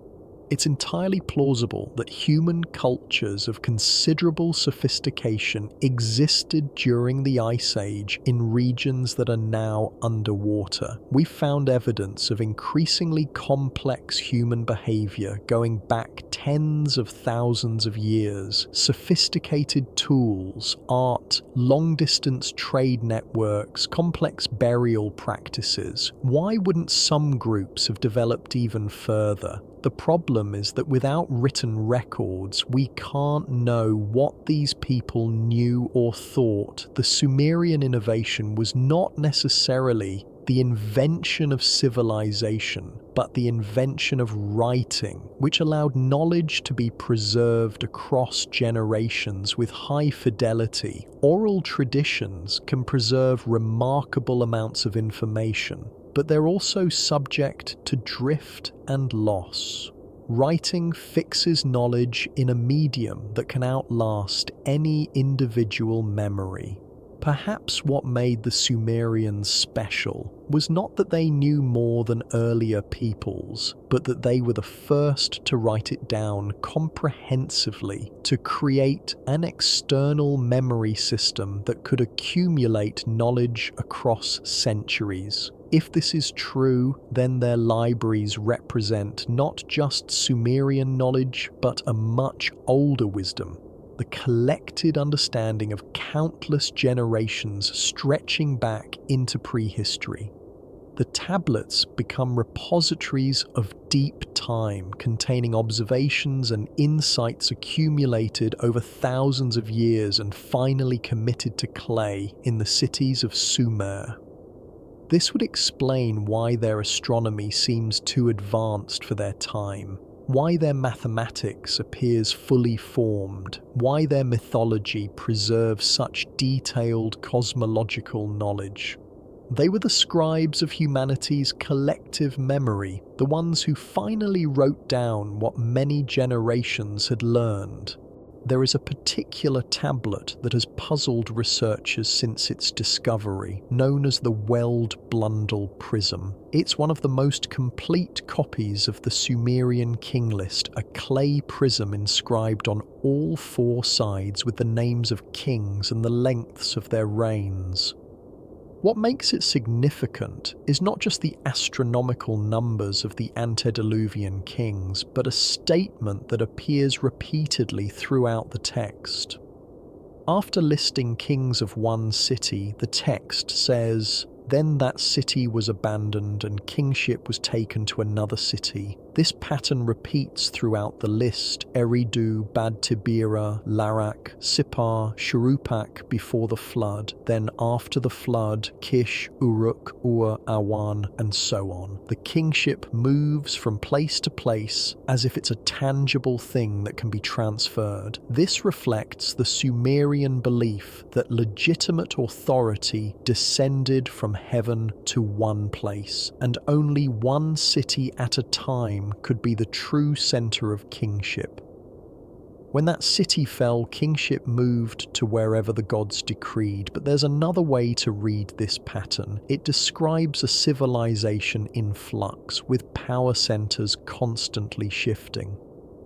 It's entirely plausible that human cultures of considerable sophistication existed during the Ice Age in regions that are now underwater. We've found evidence of increasingly complex human behavior going back tens of thousands of years, sophisticated tools, art, long-distance trade networks, complex burial practices. Why wouldn't some groups have developed even further? The problem is that without written records, we can't know what these people knew or thought. The Sumerian innovation was not necessarily the invention of civilization, but the invention of writing, which allowed knowledge to be preserved across generations with high fidelity. Oral traditions can preserve remarkable amounts of information, but they're also subject to drift and loss. Writing fixes knowledge in a medium that can outlast any individual memory. Perhaps what made the Sumerians special was not that they knew more than earlier peoples, but that they were the first to write it down comprehensively, to create an external memory system that could accumulate knowledge across centuries. If this is true, then their libraries represent not just Sumerian knowledge, but a much older wisdom, the collected understanding of countless generations stretching back into prehistory. The tablets become repositories of deep time, containing observations and insights accumulated over thousands of years and finally committed to clay in the cities of Sumer. This would explain why their astronomy seems too advanced for their time, why their mathematics appears fully formed, why their mythology preserves such detailed cosmological knowledge. They were the scribes of humanity's collective memory, the ones who finally wrote down what many generations had learned. There is a particular tablet that has puzzled researchers since its discovery, known as the Weld-Blundell Prism. It's one of the most complete copies of the Sumerian king list, a clay prism inscribed on all four sides with the names of kings and the lengths of their reigns. What makes it significant is not just the astronomical numbers of the antediluvian kings, but a statement that appears repeatedly throughout the text. After listing kings of one city, the text says, "Then that city was abandoned and kingship was taken to another city." This pattern repeats throughout the list: Eridu, Bad Tibira, Larak, Sippar, Shuruppak before the flood, then after the flood, Kish, Uruk, Ur, Awan, and so on. The kingship moves from place to place as if it's a tangible thing that can be transferred. This reflects the Sumerian belief that legitimate authority descended from heaven to one place, and only one city at a time could be the true center of kingship. When that city fell, kingship moved to wherever the gods decreed, but there's another way to read this pattern. It describes a civilization in flux, with power centers constantly shifting.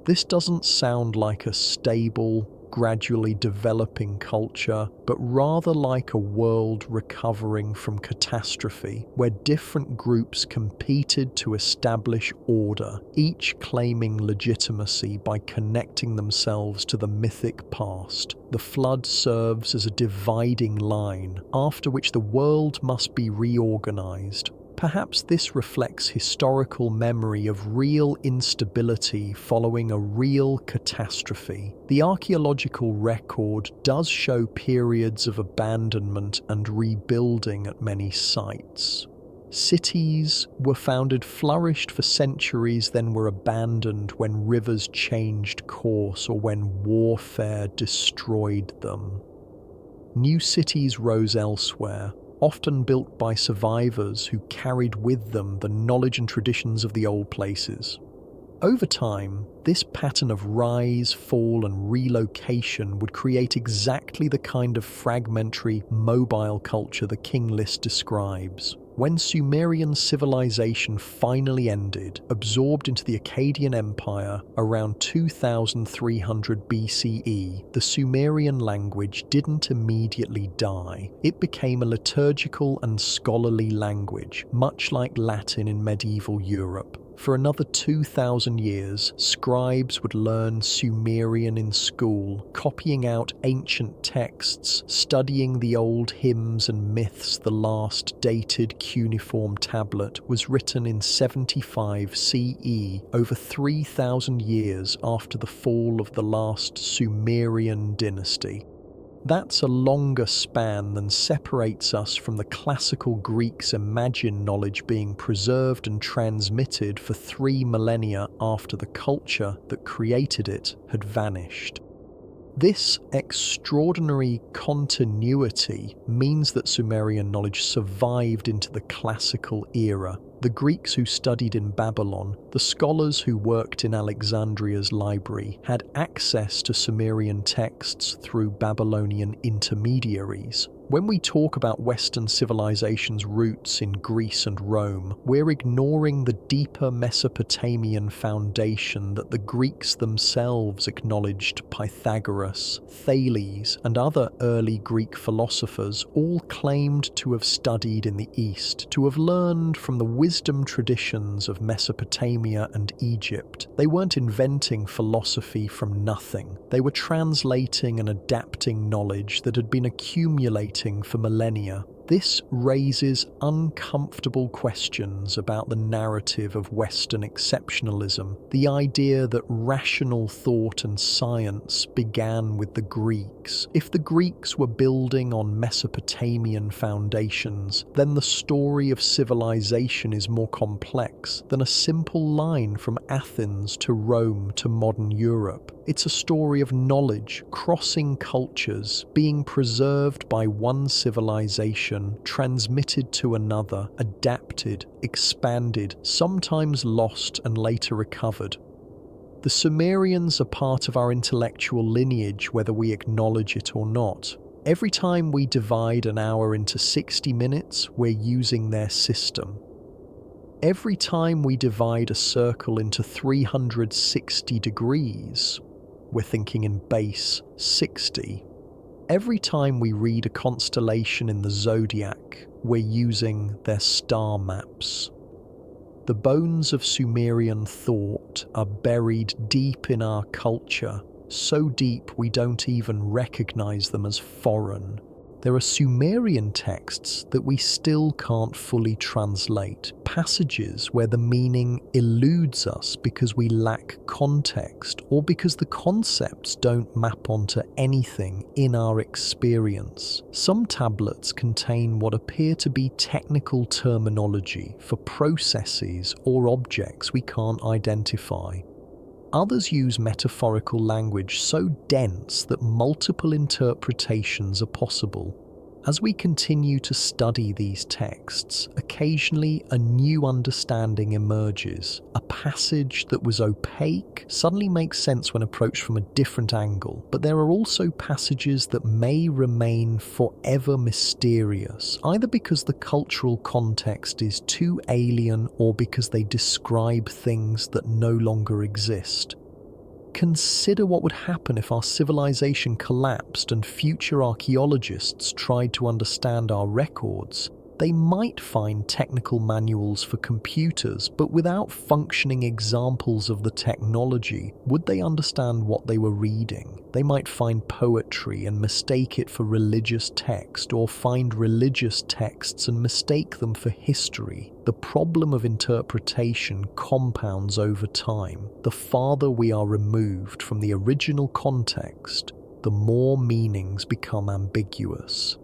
This doesn't sound like a stable, gradually developing culture, but rather like a world recovering from catastrophe, where different groups competed to establish order, each claiming legitimacy by connecting themselves to the mythic past. The flood serves as a dividing line, after which the world must be reorganized. Perhaps this reflects historical memory of real instability following a real catastrophe. The archaeological record does show periods of abandonment and rebuilding at many sites. Cities were founded, flourished for centuries, then were abandoned when rivers changed course or when warfare destroyed them. New cities rose elsewhere, often built by survivors who carried with them the knowledge and traditions of the old places. Over time, this pattern of rise, fall, and relocation would create exactly the kind of fragmentary, mobile culture the king list describes. When Sumerian civilization finally ended, absorbed into the Akkadian Empire around 2300 BCE, the Sumerian language didn't immediately die. It became a liturgical and scholarly language, much like Latin in medieval Europe. For another 2,000 years, scribes would learn Sumerian in school, copying out ancient texts, studying the old hymns and myths. The last dated cuneiform tablet was written in 75 CE, over 3,000 years after the fall of the last Sumerian dynasty. That's a longer span than separates us from the classical Greeks' imagined knowledge being preserved and transmitted for 3 millennia after the culture that created it had vanished. This extraordinary continuity means that Sumerian knowledge survived into the classical era. The Greeks who studied in Babylon, the scholars who worked in Alexandria's library, had access to Sumerian texts through Babylonian intermediaries. When we talk about Western civilization's roots in Greece and Rome, we're ignoring the deeper Mesopotamian foundation that the Greeks themselves acknowledged. Pythagoras, Thales, and other early Greek philosophers all claimed to have studied in the East, to have learned from the wisdom traditions of Mesopotamia and Egypt. They weren't inventing philosophy from nothing. They were translating and adapting knowledge that had been accumulating for millennia. This raises uncomfortable questions about the narrative of Western exceptionalism, the idea that rational thought and science began with the Greeks. If the Greeks were building on Mesopotamian foundations, then the story of civilization is more complex than a simple line from Athens to Rome to modern Europe. It's a story of knowledge crossing cultures, being preserved by one civilization, transmitted to another, adapted, expanded, sometimes lost and later recovered. The Sumerians are part of our intellectual lineage, whether we acknowledge it or not. Every time we divide an hour into 60 minutes, we're using their system. Every time we divide a circle into 360 degrees, we're thinking in base 60. Every time we read a constellation in the zodiac, we're using their star maps. The bones of Sumerian thought are buried deep in our culture, so deep we don't even recognize them as foreign. There are Sumerian texts that we still can't fully translate, passages where the meaning eludes us because we lack context or because the concepts don't map onto anything in our experience. Some tablets contain what appear to be technical terminology for processes or objects we can't identify. Others use metaphorical language so dense that multiple interpretations are possible. As we continue to study these texts, occasionally a new understanding emerges. A passage that was opaque suddenly makes sense when approached from a different angle, but there are also passages that may remain forever mysterious, either because the cultural context is too alien or because they describe things that no longer exist. Consider what would happen if our civilization collapsed and future archaeologists tried to understand our records. They might find technical manuals for computers, but without functioning examples of the technology, would they understand what they were reading? They might find poetry and mistake it for religious text, or find religious texts and mistake them for history. The problem of interpretation compounds over time. The farther we are removed from the original context, the more meanings become ambiguous.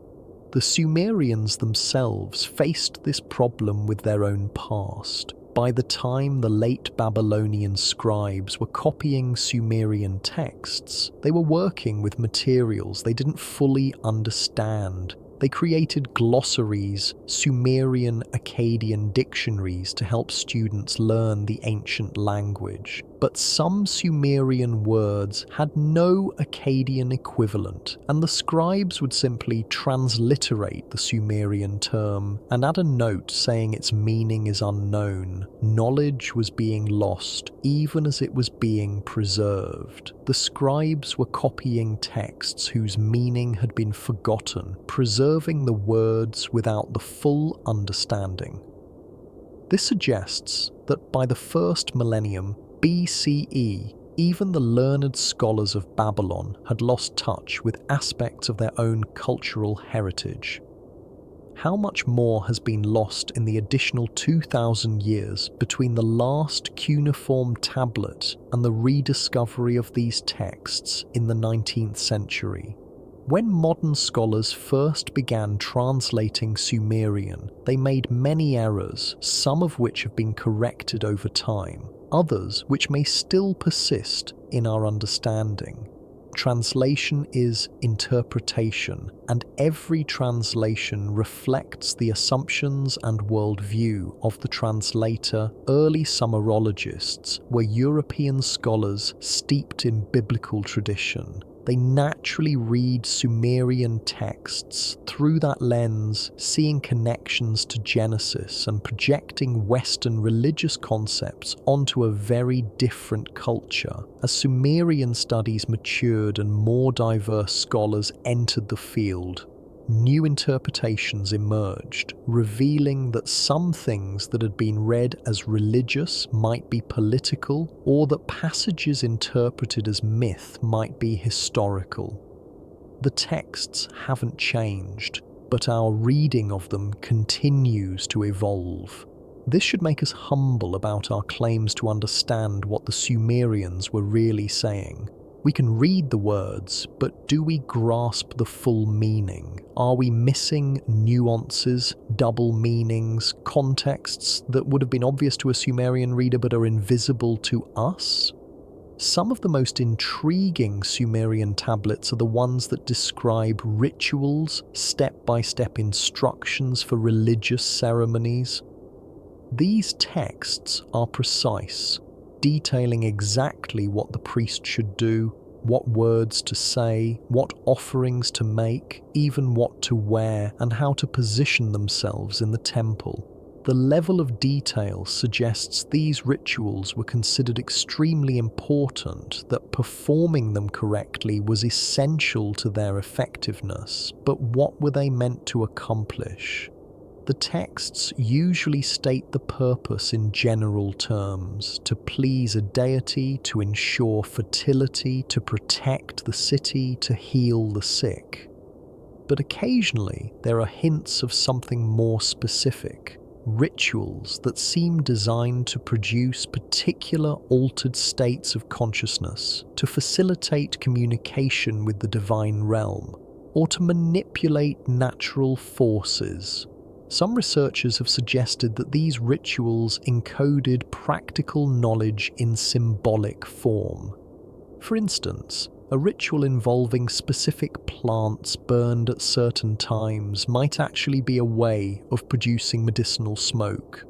The Sumerians themselves faced this problem with their own past. By the time the late Babylonian scribes were copying Sumerian texts, they were working with materials they didn't fully understand. They created glossaries, Sumerian Akkadian dictionaries to help students learn the ancient language. but some Sumerian words had no Akkadian equivalent, and the scribes would simply transliterate the Sumerian term and add a note saying its meaning is unknown. Knowledge was being lost even as it was being preserved. The scribes were copying texts whose meaning had been forgotten, preserving the words without the full understanding. This suggests that by the first millennium BCE, even the learned scholars of Babylon had lost touch with aspects of their own cultural heritage. How much more has been lost in the additional 2,000 years between the last cuneiform tablet and the rediscovery of these texts in the 19th century? When modern scholars first began translating Sumerian, they made many errors, some of which have been corrected over time, others which may still persist in our understanding. Translation is interpretation, and every translation reflects the assumptions and worldview of the translator. Early Sumeriologists were European scholars steeped in biblical tradition. They naturally read Sumerian texts through that lens, seeing connections to Genesis and projecting Western religious concepts onto a very different culture. As Sumerian studies matured and more diverse scholars entered the field, new interpretations emerged, revealing that some things that had been read as religious might be political, or that passages interpreted as myth might be historical. The texts haven't changed, but our reading of them continues to evolve. This should make us humble about our claims to understand what the Sumerians were really saying. We can read the words, but do we grasp the full meaning? Are we missing nuances, double meanings, contexts that would have been obvious to a Sumerian reader but are invisible to us? Some of the most intriguing Sumerian tablets are the ones that describe rituals, step-by-step instructions for religious ceremonies. These texts are precise, detailing exactly what the priest should do, what words to say, what offerings to make, even what to wear, and how to position themselves in the temple. The level of detail suggests these rituals were considered extremely important, that performing them correctly was essential to their effectiveness. But what were they meant to accomplish? The texts usually state the purpose in general terms: to please a deity, to ensure fertility, to protect the city, to heal the sick. But occasionally there are hints of something more specific, rituals that seem designed to produce particular altered states of consciousness, to facilitate communication with the divine realm, or to manipulate natural forces. Some researchers have suggested that these rituals encoded practical knowledge in symbolic form. For instance, a ritual involving specific plants burned at certain times might actually be a way of producing medicinal smoke,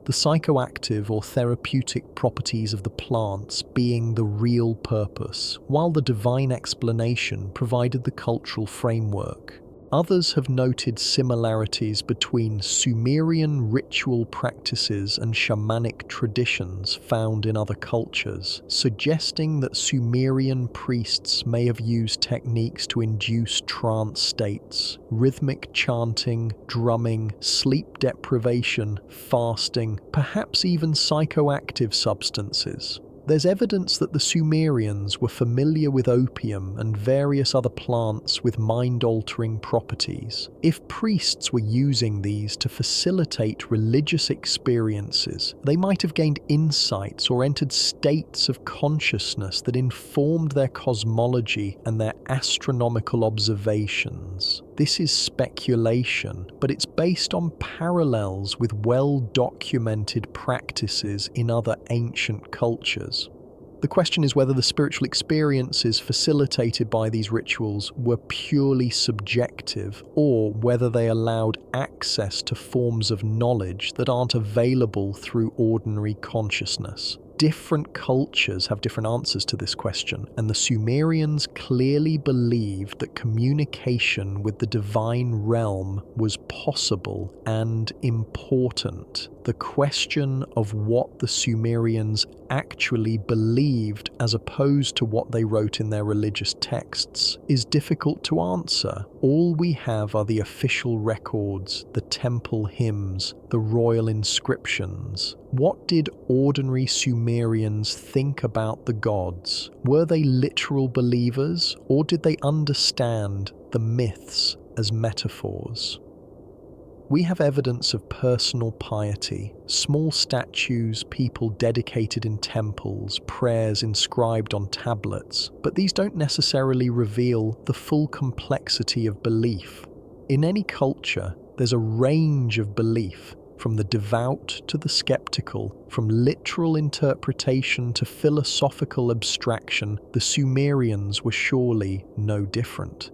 the psychoactive or therapeutic properties of the plants being the real purpose, while the divine explanation provided the cultural framework. Others have noted similarities between Sumerian ritual practices and shamanic traditions found in other cultures, suggesting that Sumerian priests may have used techniques to induce trance states, rhythmic chanting, drumming, sleep deprivation, fasting, perhaps even psychoactive substances. There's evidence that the Sumerians were familiar with opium and various other plants with mind-altering properties. If priests were using these to facilitate religious experiences, they might have gained insights or entered states of consciousness that informed their cosmology and their astronomical observations. This is speculation, but it's based on parallels with well-documented practices in other ancient cultures. The question is whether the spiritual experiences facilitated by these rituals were purely subjective, or whether they allowed access to forms of knowledge that aren't available through ordinary consciousness. Different cultures have different answers to this question, and the Sumerians clearly believed that communication with the divine realm was possible and important. The question of what the Sumerians actually believed as opposed to what they wrote in their religious texts is difficult to answer. All we have are the official records, the temple hymns, the royal inscriptions. What did ordinary Sumerians think about the gods? Were they literal believers, or did they understand the myths as metaphors? We have evidence of personal piety, small statues, people dedicated in temples, prayers inscribed on tablets, but these don't necessarily reveal the full complexity of belief. In any culture, there's a range of belief, from the devout to the skeptical, from literal interpretation to philosophical abstraction. The Sumerians were surely no different.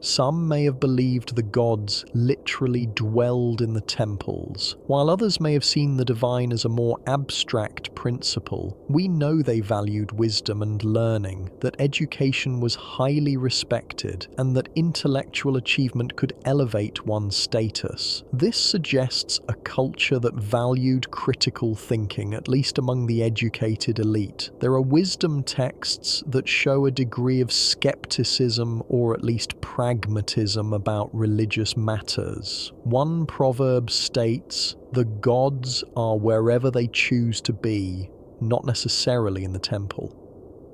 Some may have believed the gods literally dwelled in the temples, while others may have seen the divine as a more abstract principle. We know they valued wisdom and learning, that education was highly respected, and that intellectual achievement could elevate one's status. This suggests a culture that valued critical thinking, at least among the educated elite. There are wisdom texts that show a degree of skepticism, or at least pragmatism, about religious matters. One proverb states, "The gods are wherever they choose to be, not necessarily in the temple."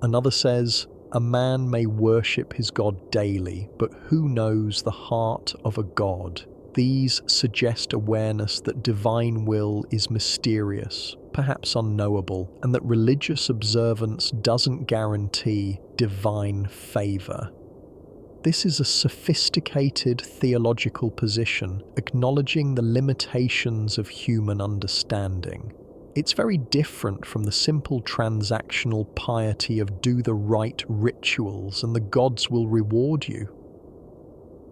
Another says, "A man may worship his god daily, but who knows the heart of a god?" These suggest awareness that divine will is mysterious, perhaps unknowable, and that religious observance doesn't guarantee divine favor. This is a sophisticated theological position, acknowledging the limitations of human understanding. It's very different from the simple transactional piety of do the right rituals and the gods will reward you.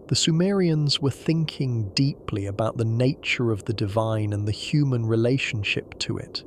The Sumerians were thinking deeply about the nature of the divine and the human relationship to it.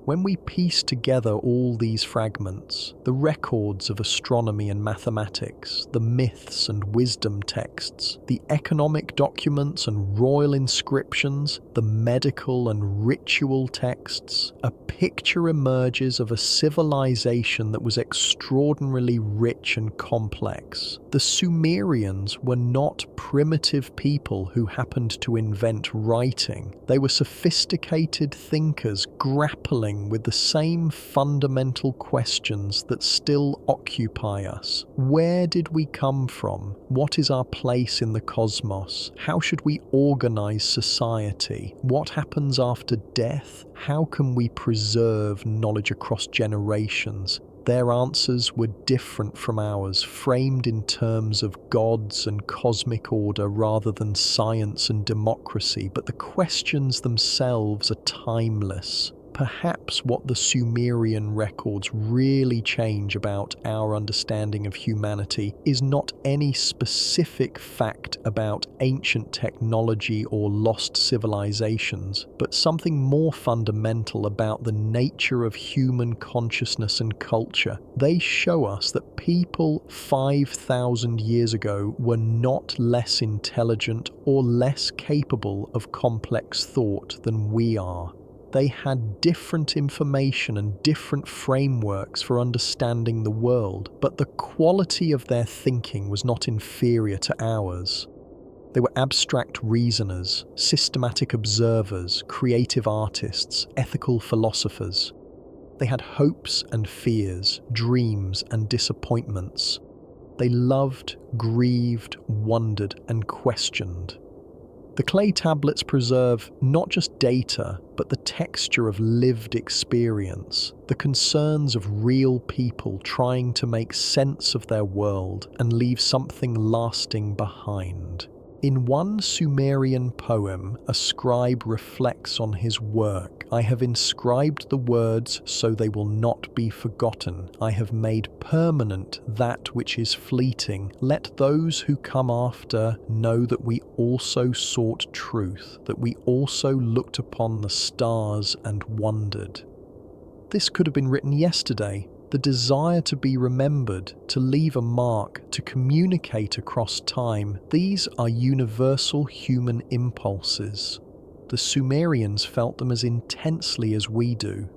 When we piece together all these fragments, the records of astronomy and mathematics, the myths and wisdom texts, the economic documents and royal inscriptions, the medical and ritual texts, a picture emerges of a civilization that was extraordinarily rich and complex. The Sumerians were not primitive people who happened to invent writing. They were sophisticated thinkers grappling with the same fundamental questions that still occupy us. Where did we come from? What is our place in the cosmos? How should we organize society? What happens after death? How can we preserve knowledge across generations? Their answers were different from ours, framed in terms of gods and cosmic order rather than science and democracy, but the questions themselves are timeless. Perhaps what the Sumerian records really change about our understanding of humanity is not any specific fact about ancient technology or lost civilizations, but something more fundamental about the nature of human consciousness and culture. They show us that people 5,000 years ago were not less intelligent or less capable of complex thought than we are. They had different information and different frameworks for understanding the world, but the quality of their thinking was not inferior to ours. They were abstract reasoners, systematic observers, creative artists, ethical philosophers. They had hopes and fears, dreams and disappointments. They loved, grieved, wondered, and questioned. The clay tablets preserve not just data, but the texture of lived experience, the concerns of real people trying to make sense of their world and leave something lasting behind. In one Sumerian poem, a scribe reflects on his work. "I have inscribed the words so they will not be forgotten. I have made permanent that which is fleeting. Let those who come after know that we also sought truth, that we also looked upon the stars and wondered." This could have been written yesterday. The desire to be remembered, to leave a mark, to communicate across time, these are universal human impulses. The Sumerians felt them as intensely as we do.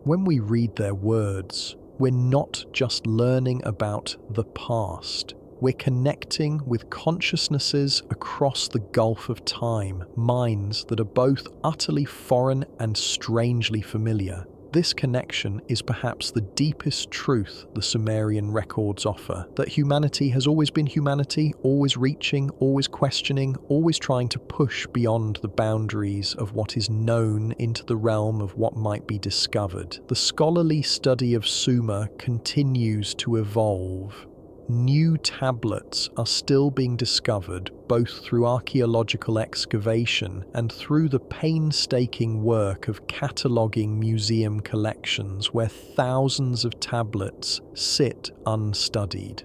When we read their words, we're not just learning about the past. We're connecting with consciousnesses across the gulf of time, minds that are both utterly foreign and strangely familiar. This connection is perhaps the deepest truth the Sumerian records offer, that humanity has always been humanity, always reaching, always questioning, always trying to push beyond the boundaries of what is known into the realm of what might be discovered. The scholarly study of Sumer continues to evolve. New tablets are still being discovered both through archaeological excavation and through the painstaking work of cataloguing museum collections where thousands of tablets sit unstudied.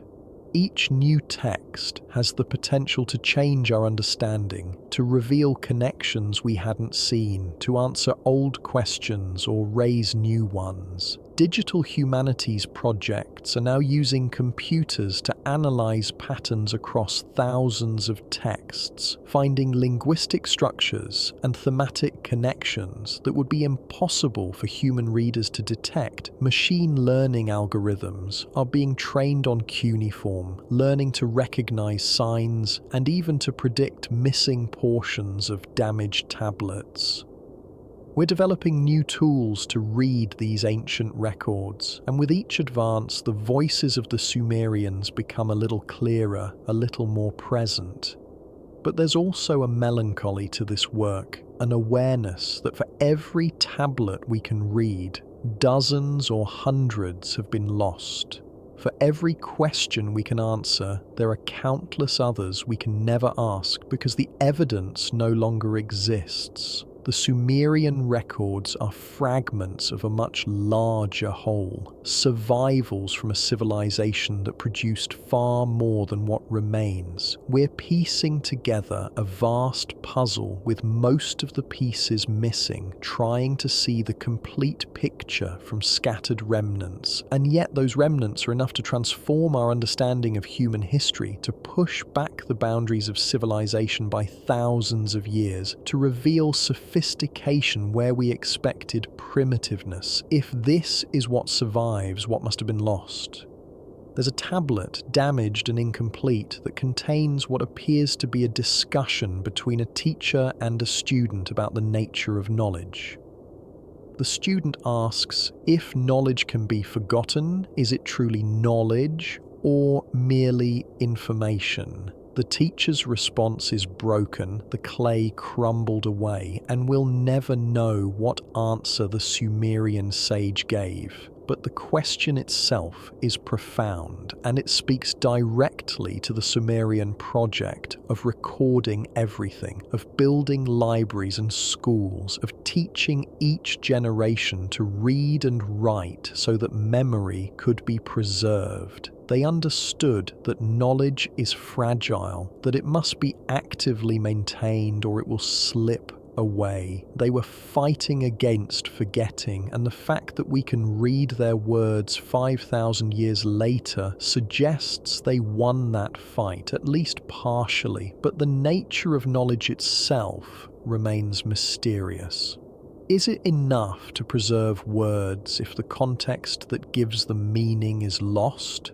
Each new text has the potential to change our understanding, to reveal connections we hadn't seen, to answer old questions or raise new ones. Digital humanities projects are now using computers to analyze patterns across thousands of texts, finding linguistic structures and thematic connections that would be impossible for human readers to detect. Machine learning algorithms are being trained on cuneiform, learning to recognize signs and even to predict missing portions of damaged tablets. We're developing new tools to read these ancient records, and with each advance, the voices of the Sumerians become a little clearer, a little more present. But there's also a melancholy to this work, an awareness that for every tablet we can read, dozens or hundreds have been lost. For every question we can answer, there are countless others we can never ask because the evidence no longer exists. The Sumerian records are fragments of a much larger whole, survivals from a civilization that produced far more than what remains. We're piecing together a vast puzzle with most of the pieces missing, trying to see the complete picture from scattered remnants. And yet those remnants are enough to transform our understanding of human history, to push back the boundaries of civilization by thousands of years, to reveal sophistication where we expected primitiveness. If this is what survives, what must have been lost? There's a tablet, damaged and incomplete, that contains what appears to be a discussion between a teacher and a student about the nature of knowledge. The student asks, if knowledge can be forgotten, is it truly knowledge or merely information? The teacher's response is broken, the clay crumbled away, and we'll never know what answer the Sumerian sage gave. But the question itself is profound, and it speaks directly to the Sumerian project of recording everything, of building libraries and schools, of teaching each generation to read and write so that memory could be preserved. They understood that knowledge is fragile, that it must be actively maintained or it will slip away. They were fighting against forgetting, and the fact that we can read their words 5,000 years later suggests they won that fight, at least partially, but the nature of knowledge itself remains mysterious. Is it enough to preserve words if the context that gives them meaning is lost?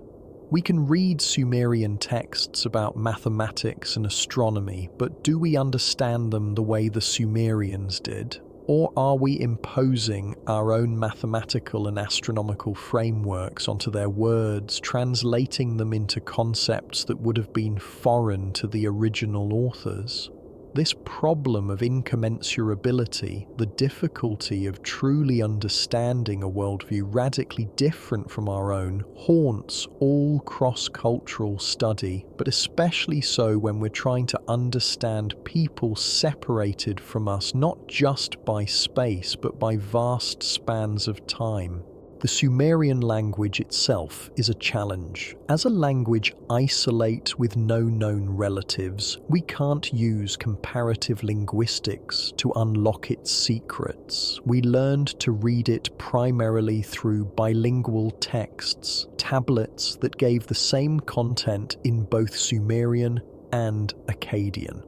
We can read Sumerian texts about mathematics and astronomy, but do we understand them the way the Sumerians did? Or are we imposing our own mathematical and astronomical frameworks onto their words, translating them into concepts that would have been foreign to the original authors? This problem of incommensurability, the difficulty of truly understanding a worldview radically different from our own, haunts all cross-cultural study, but especially so when we're trying to understand people separated from us not just by space, but by vast spans of time. The Sumerian language itself is a challenge. As a language isolate with no known relatives, we can't use comparative linguistics to unlock its secrets. We learned to read it primarily through bilingual texts, tablets that gave the same content in both Sumerian and Akkadian.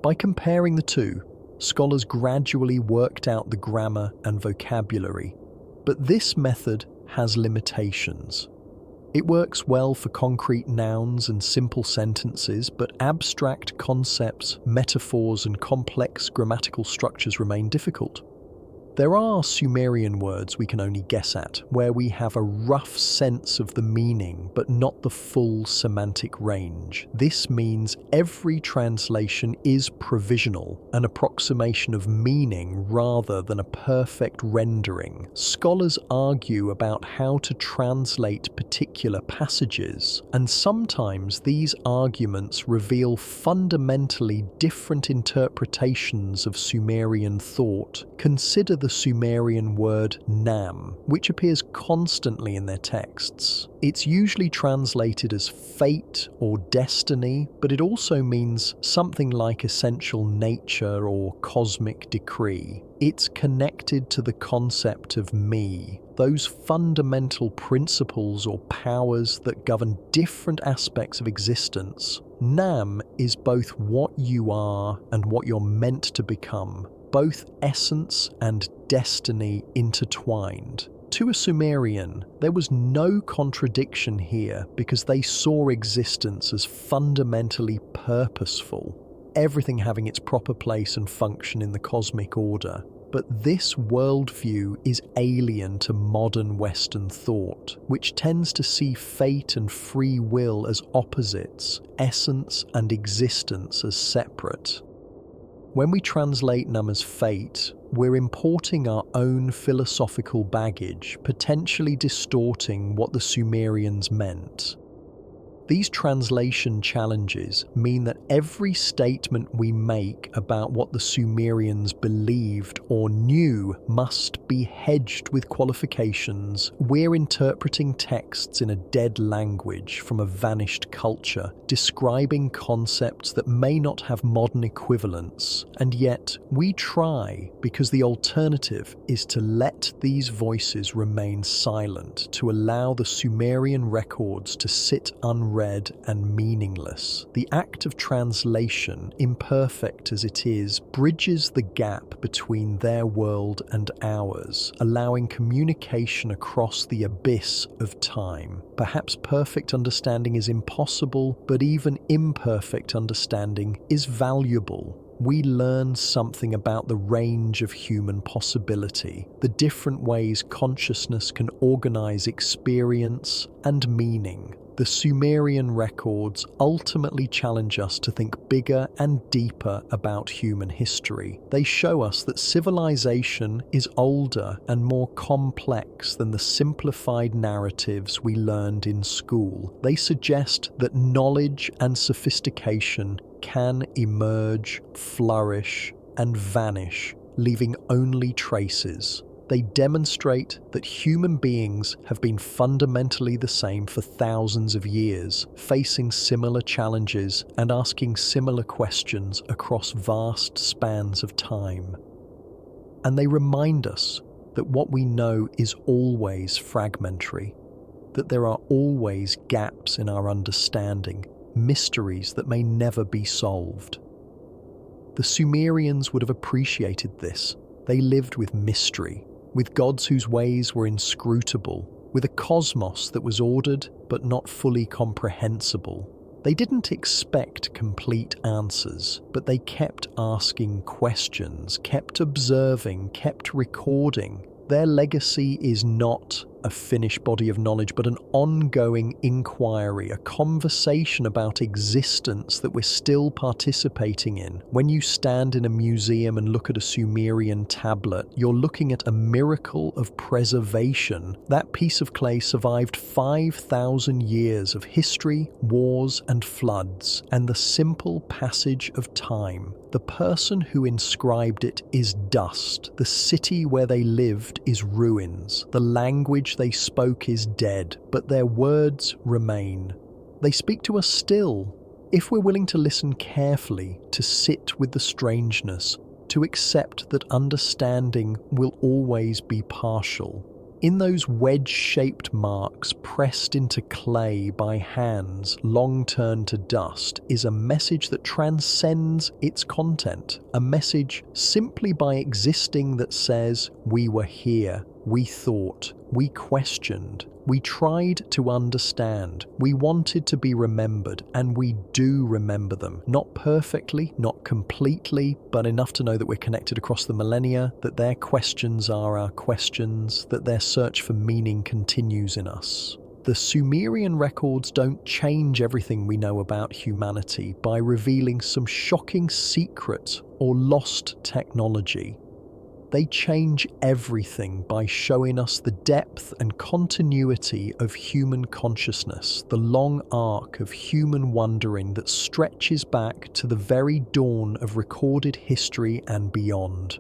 By comparing the two, scholars gradually worked out the grammar and vocabulary. But this method has limitations. It works well for concrete nouns and simple sentences, but abstract concepts, metaphors, and complex grammatical structures remain difficult. There are Sumerian words we can only guess at, where we have a rough sense of the meaning, but not the full semantic range. This means every translation is provisional, an approximation of meaning rather than a perfect rendering. Scholars argue about how to translate particular passages, and sometimes these arguments reveal fundamentally different interpretations of Sumerian thought. Consider the Sumerian word nam, which appears constantly in their texts. It's usually translated as fate or destiny, but it also means something like essential nature or cosmic decree. It's connected to the concept of me, those fundamental principles or powers that govern different aspects of existence. Nam is both what you are and what you're meant to become, both essence and destiny intertwined. To a Sumerian, there was no contradiction here because they saw existence as fundamentally purposeful, everything having its proper place and function in the cosmic order. But this worldview is alien to modern Western thought, which tends to see fate and free will as opposites, essence and existence as separate. When we translate Nam as fate, we're importing our own philosophical baggage, potentially distorting what the Sumerians meant. These translation challenges mean that every statement we make about what the Sumerians believed or knew must be hedged with qualifications. We're interpreting texts in a dead language from a vanished culture, describing concepts that may not have modern equivalents, and yet we try because the alternative is to let these voices remain silent, to allow the Sumerian records to sit unread and meaningless. The act of translation, imperfect as it is, bridges the gap between their world and ours, allowing communication across the abyss of time. Perhaps perfect understanding is impossible, but even imperfect understanding is valuable. We learn something about the range of human possibility, the different ways consciousness can organize experience and meaning. The Sumerian records ultimately challenge us to think bigger and deeper about human history. They show us that civilization is older and more complex than the simplified narratives we learned in school. They suggest that knowledge and sophistication can emerge, flourish, and vanish, leaving only traces. They demonstrate that human beings have been fundamentally the same for thousands of years, facing similar challenges and asking similar questions across vast spans of time. And they remind us that what we know is always fragmentary, that there are always gaps in our understanding, mysteries that may never be solved. The Sumerians would have appreciated this. They lived with mystery, with gods whose ways were inscrutable, with a cosmos that was ordered but not fully comprehensible. They didn't expect complete answers, but they kept asking questions, kept observing, kept recording. Their legacy is not a finished body of knowledge, but an ongoing inquiry, a conversation about existence that we're still participating in. When you stand in a museum and look at a Sumerian tablet, you're looking at a miracle of preservation. That piece of clay survived 5,000 years of history, wars, and floods, and the simple passage of time. The person who inscribed it is dust. The city where they lived is ruins. The language language they spoke is dead, but their words remain. They speak to us still, if we're willing to listen carefully, to sit with the strangeness, to accept that understanding will always be partial. In those wedge-shaped marks pressed into clay by hands long turned to dust is a message that transcends its content, a message simply by existing that says, we were here, we thought, we questioned, we tried to understand, we wanted to be remembered, and we do remember them. Not perfectly, not completely, but enough to know that we're connected across the millennia, that their questions are our questions, that their search for meaning continues in us. The Sumerian records don't change everything we know about humanity by revealing some shocking secret or lost technology. They change everything by showing us the depth and continuity of human consciousness, the long arc of human wondering that stretches back to the very dawn of recorded history and beyond.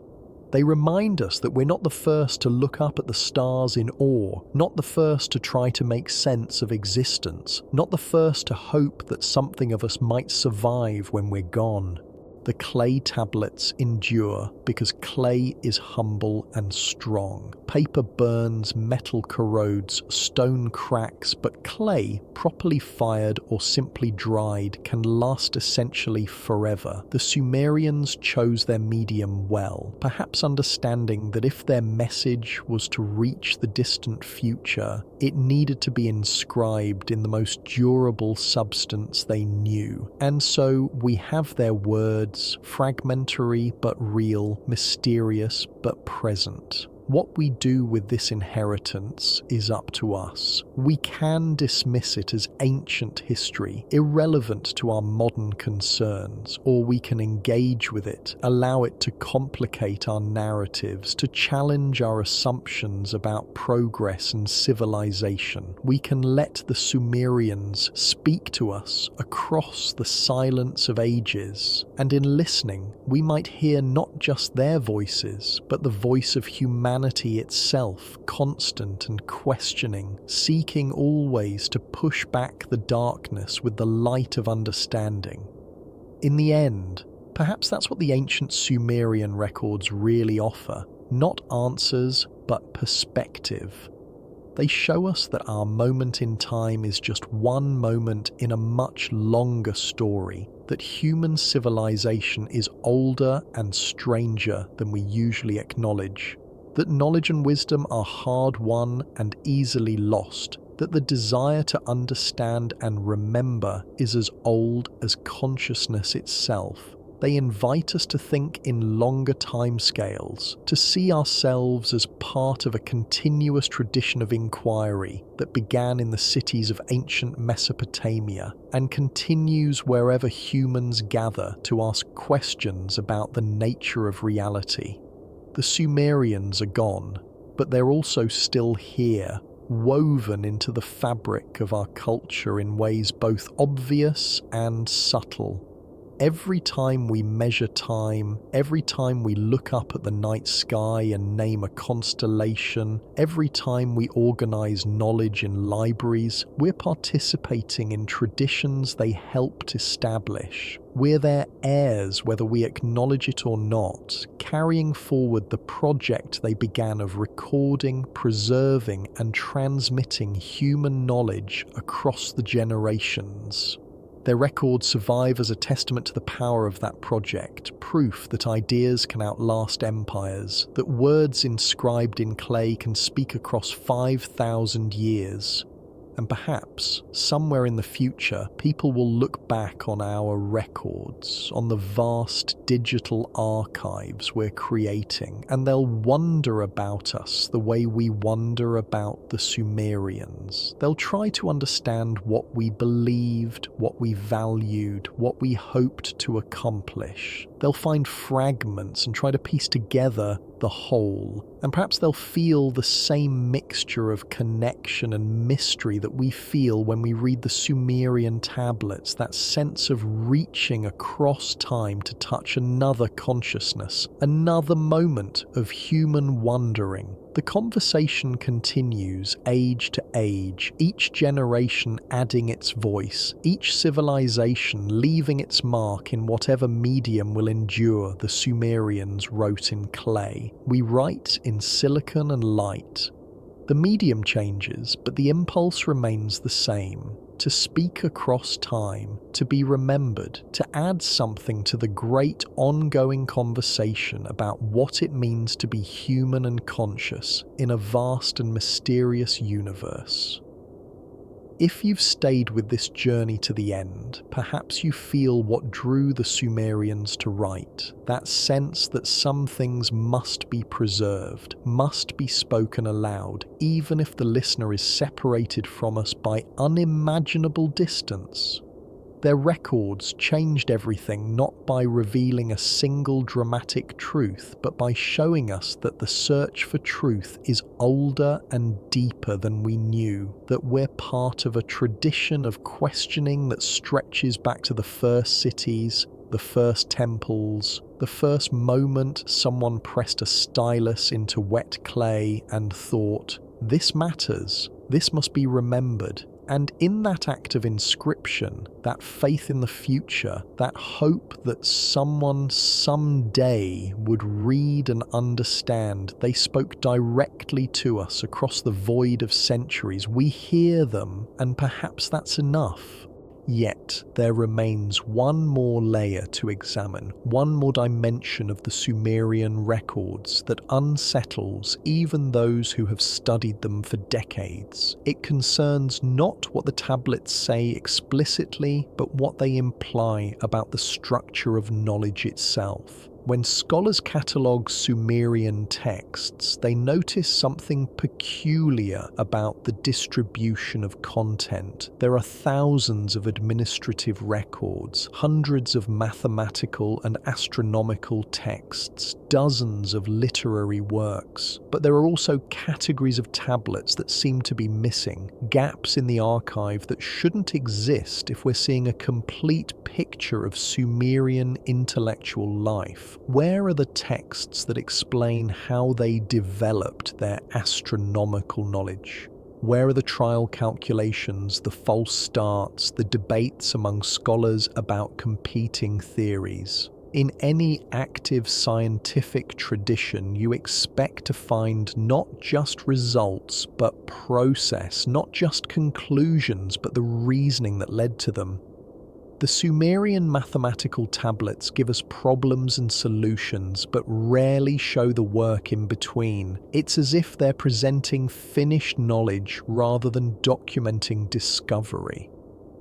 They remind us that we're not the first to look up at the stars in awe, not the first to try to make sense of existence, not the first to hope that something of us might survive when we're gone. The clay tablets endure because clay is humble and strong. Paper burns, metal corrodes, stone cracks, but clay, properly fired or simply dried, can last essentially forever. The Sumerians chose their medium well, perhaps understanding that if their message was to reach the distant future, it needed to be inscribed in the most durable substance they knew. And so we have their words, fragmentary but real, mysterious but present. What we do with this inheritance is up to us. We can dismiss it as ancient history, irrelevant to our modern concerns, or we can engage with it, allow it to complicate our narratives, to challenge our assumptions about progress and civilization. We can let the Sumerians speak to us across the silence of ages, and in listening, we might hear not just their voices, but the voice of humanity itself, constant and questioning, seeking always to push back the darkness with the light of understanding. In the end, perhaps that's what the ancient Sumerian records really offer, not answers, but perspective. They show us that our moment in time is just one moment in a much longer story, that human civilization is older and stranger than we usually acknowledge, that knowledge and wisdom are hard-won and easily lost, that the desire to understand and remember is as old as consciousness itself. They invite us to think in longer timescales, to see ourselves as part of a continuous tradition of inquiry that began in the cities of ancient Mesopotamia and continues wherever humans gather to ask questions about the nature of reality. The Sumerians are gone, but they're also still here, woven into the fabric of our culture in ways both obvious and subtle. Every time we measure time, every time we look up at the night sky and name a constellation, every time we organize knowledge in libraries, we're participating in traditions they helped establish. We're their heirs whether we acknowledge it or not, carrying forward the project they began of recording, preserving, and transmitting human knowledge across the generations. Their records survive as a testament to the power of that project, proof that ideas can outlast empires, that words inscribed in clay can speak across 5,000 years. And perhaps, somewhere in the future, people will look back on our records, on the vast digital archives we're creating, and they'll wonder about us the way we wonder about the Sumerians. They'll try to understand what we believed, what we valued, what we hoped to accomplish. They'll find fragments and try to piece together the whole, and perhaps they'll feel the same mixture of connection and mystery that we feel when we read the Sumerian tablets, that sense of reaching across time to touch another consciousness, another moment of human wondering. The conversation continues age to age, each generation adding its voice, each civilization leaving its mark in whatever medium will endure. The Sumerians wrote in clay. We write in silicon and light. The medium changes, but the impulse remains the same. To speak across time, to be remembered, to add something to the great ongoing conversation about what it means to be human and conscious in a vast and mysterious universe. If you've stayed with this journey to the end, perhaps you feel what drew the Sumerians to write, that sense that some things must be preserved, must be spoken aloud, even if the listener is separated from us by unimaginable distance. Their records changed everything not by revealing a single dramatic truth, but by showing us that the search for truth is older and deeper than we knew, that we're part of a tradition of questioning that stretches back to the first cities, the first temples, the first moment someone pressed a stylus into wet clay and thought, "This matters, this must be remembered." And in that act of inscription, that faith in the future, that hope that someone someday would read and understand, they spoke directly to us across the void of centuries. We hear them, and perhaps that's enough. Yet, there remains one more layer to examine, one more dimension of the Sumerian records that unsettles even those who have studied them for decades. It concerns not what the tablets say explicitly, but what they imply about the structure of knowledge itself. When scholars catalogue Sumerian texts, they notice something peculiar about the distribution of content. There are thousands of administrative records, hundreds of mathematical and astronomical texts, dozens of literary works. But there are also categories of tablets that seem to be missing, gaps in the archive that shouldn't exist if we're seeing a complete picture of Sumerian intellectual life. Where are the texts that explain how they developed their astronomical knowledge? Where are the trial calculations, the false starts, the debates among scholars about competing theories? In any active scientific tradition, you expect to find not just results, but process, not just conclusions, but the reasoning that led to them. The Sumerian mathematical tablets give us problems and solutions, but rarely show the work in between. It's as if they're presenting finished knowledge rather than documenting discovery.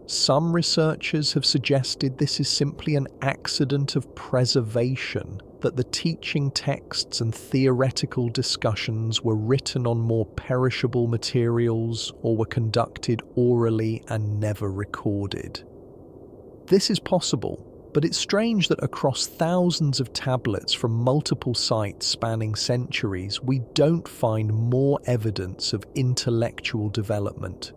Some researchers have suggested this is simply an accident of preservation, that the teaching texts and theoretical discussions were written on more perishable materials or were conducted orally and never recorded. This is possible, but it's strange that across thousands of tablets from multiple sites spanning centuries, we don't find more evidence of intellectual development.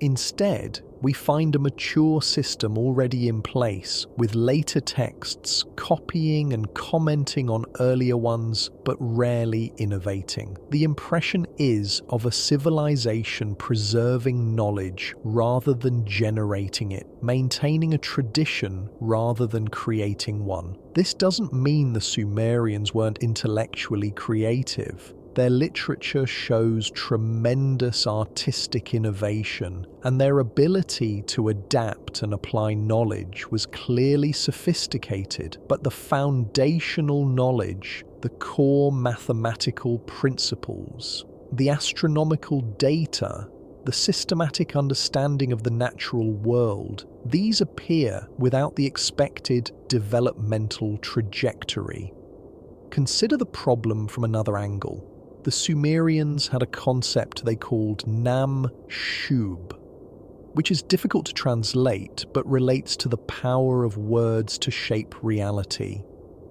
Instead, we find a mature system already in place, with later texts copying and commenting on earlier ones, but rarely innovating. The impression is of a civilization preserving knowledge rather than generating it, maintaining a tradition rather than creating one. This doesn't mean the Sumerians weren't intellectually creative. Their literature shows tremendous artistic innovation, and their ability to adapt and apply knowledge was clearly sophisticated, but the foundational knowledge, the core mathematical principles, the astronomical data, the systematic understanding of the natural world, these appear without the expected developmental trajectory. Consider the problem from another angle. The Sumerians had a concept they called Nam-Shub, which is difficult to translate but relates to the power of words to shape reality.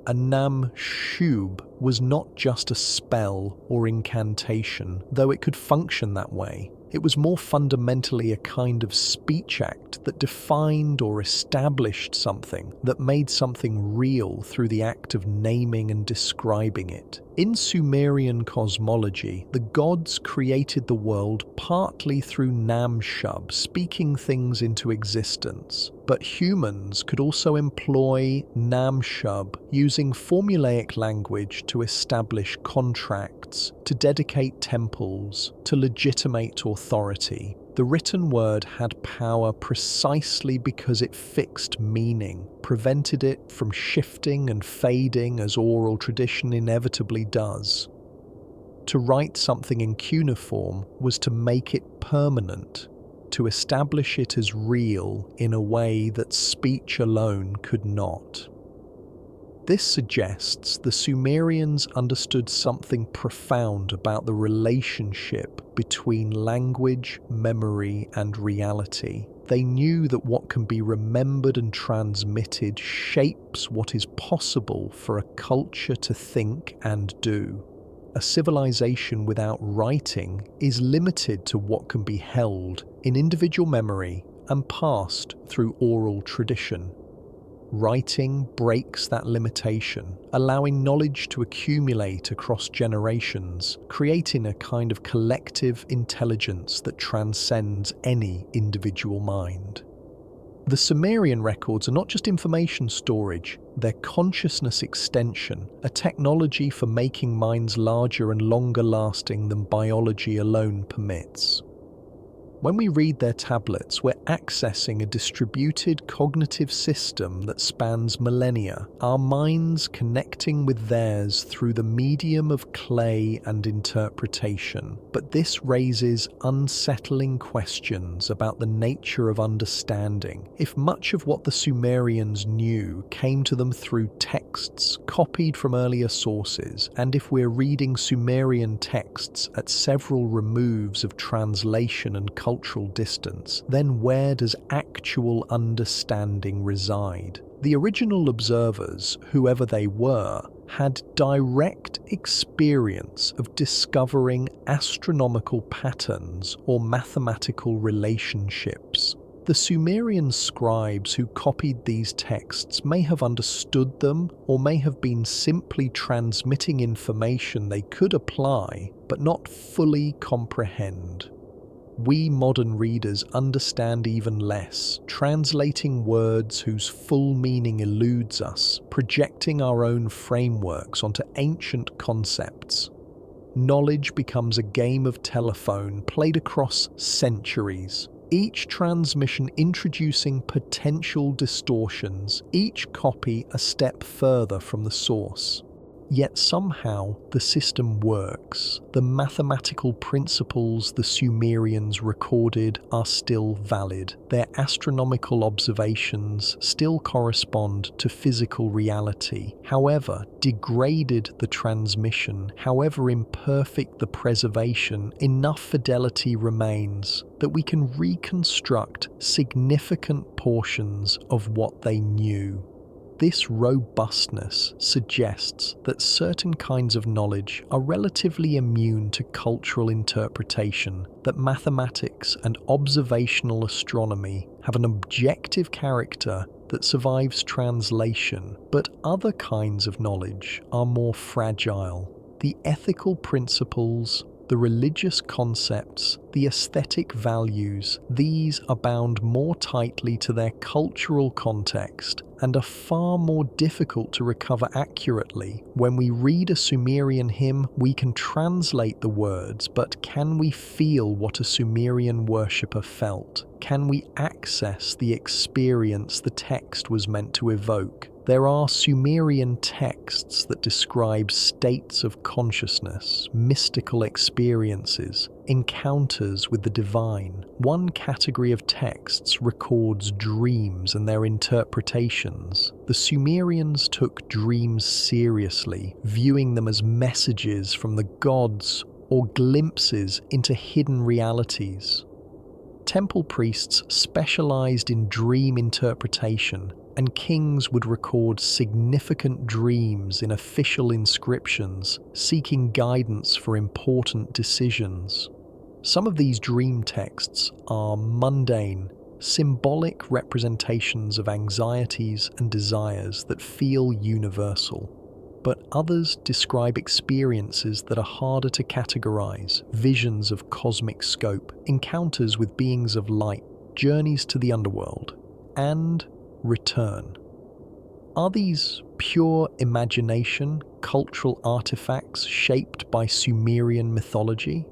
A Nam-Shub was not just a spell or incantation, though it could function that way. It was more fundamentally a kind of speech act that defined or established something, that made something real through the act of naming and describing it. In Sumerian cosmology, the gods created the world partly through Nam-Shub, speaking things into existence. But humans could also employ Nam-Shub using formulaic language to establish contracts, to dedicate temples, to legitimate authority. The written word had power precisely because it fixed meaning, prevented it from shifting and fading as oral tradition inevitably does. To write something in cuneiform was to make it permanent, to establish it as real in a way that speech alone could not. This suggests the Sumerians understood something profound about the relationship between language, memory, and reality. They knew that what can be remembered and transmitted shapes what is possible for a culture to think and do. A civilization without writing is limited to what can be held in individual memory and passed through oral tradition. Writing breaks that limitation, allowing knowledge to accumulate across generations, creating a kind of collective intelligence that transcends any individual mind. The Sumerian records are not just information storage, they're consciousness extension, a technology for making minds larger and longer lasting than biology alone permits. When we read their tablets, we're accessing a distributed cognitive system that spans millennia, our minds connecting with theirs through the medium of clay and interpretation. But this raises unsettling questions about the nature of understanding. If much of what the Sumerians knew came to them through texts copied from earlier sources, and if we're reading Sumerian texts at several removes of translation and cultural distance, then where does actual understanding reside? The original observers, whoever they were, had direct experience of discovering astronomical patterns or mathematical relationships. The Sumerian scribes who copied these texts may have understood them or may have been simply transmitting information they could apply but not fully comprehend. We modern readers understand even less, translating words whose full meaning eludes us, projecting our own frameworks onto ancient concepts. Knowledge becomes a game of telephone played across centuries, each transmission introducing potential distortions, each copy a step further from the source. Yet somehow the system works. The mathematical principles the Sumerians recorded are still valid. Their astronomical observations still correspond to physical reality. However degraded the transmission, however imperfect the preservation, enough fidelity remains that we can reconstruct significant portions of what they knew. This robustness suggests that certain kinds of knowledge are relatively immune to cultural interpretation, that mathematics and observational astronomy have an objective character that survives translation, but other kinds of knowledge are more fragile. The ethical principles, the religious concepts, the aesthetic values, these are bound more tightly to their cultural context and are far more difficult to recover accurately. When we read a Sumerian hymn, we can translate the words, but can we feel what a Sumerian worshipper felt? Can we access the experience the text was meant to evoke? There are Sumerian texts that describe states of consciousness, mystical experiences, encounters with the divine. One category of texts records dreams and their interpretations. The Sumerians took dreams seriously, viewing them as messages from the gods or glimpses into hidden realities. Temple priests specialized in dream interpretation, and kings would record significant dreams in official inscriptions, seeking guidance for important decisions. Some of these dream texts are mundane, symbolic representations of anxieties and desires that feel universal. but others describe experiences that are harder to categorize, visions of cosmic scope, encounters with beings of light, journeys to the underworld, and return. Are these pure imagination, cultural artifacts shaped by Sumerian mythology?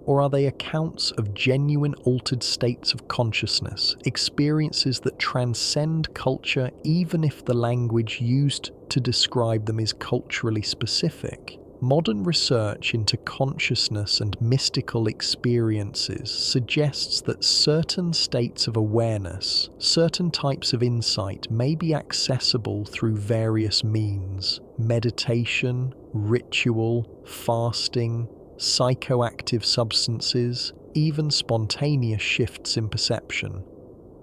Or are they accounts of genuine altered states of consciousness, experiences that transcend culture even if the language used to describe them is culturally specific? Modern research into consciousness and mystical experiences suggests that certain states of awareness, certain types of insight may be accessible through various means: meditation, ritual, fasting, psychoactive substances, even spontaneous shifts in perception.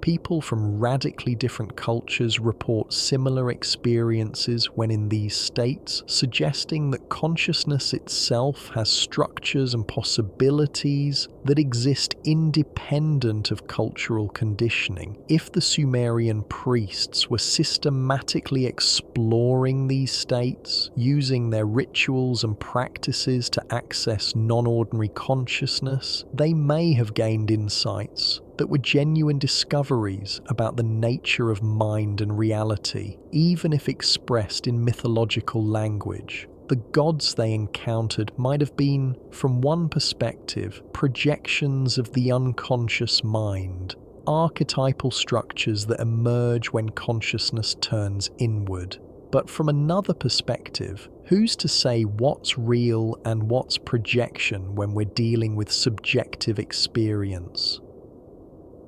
People from radically different cultures report similar experiences when in these states, suggesting that consciousness itself has structures and possibilities that exist independent of cultural conditioning. If the Sumerian priests were systematically exploring these states, using their rituals and practices to access non-ordinary consciousness, they may have gained insights that were genuine discoveries about the nature of mind and reality, even if expressed in mythological language. The gods they encountered might have been, from one perspective, projections of the unconscious mind, archetypal structures that emerge when consciousness turns inward. But from another perspective, who's to say what's real and what's projection when we're dealing with subjective experience?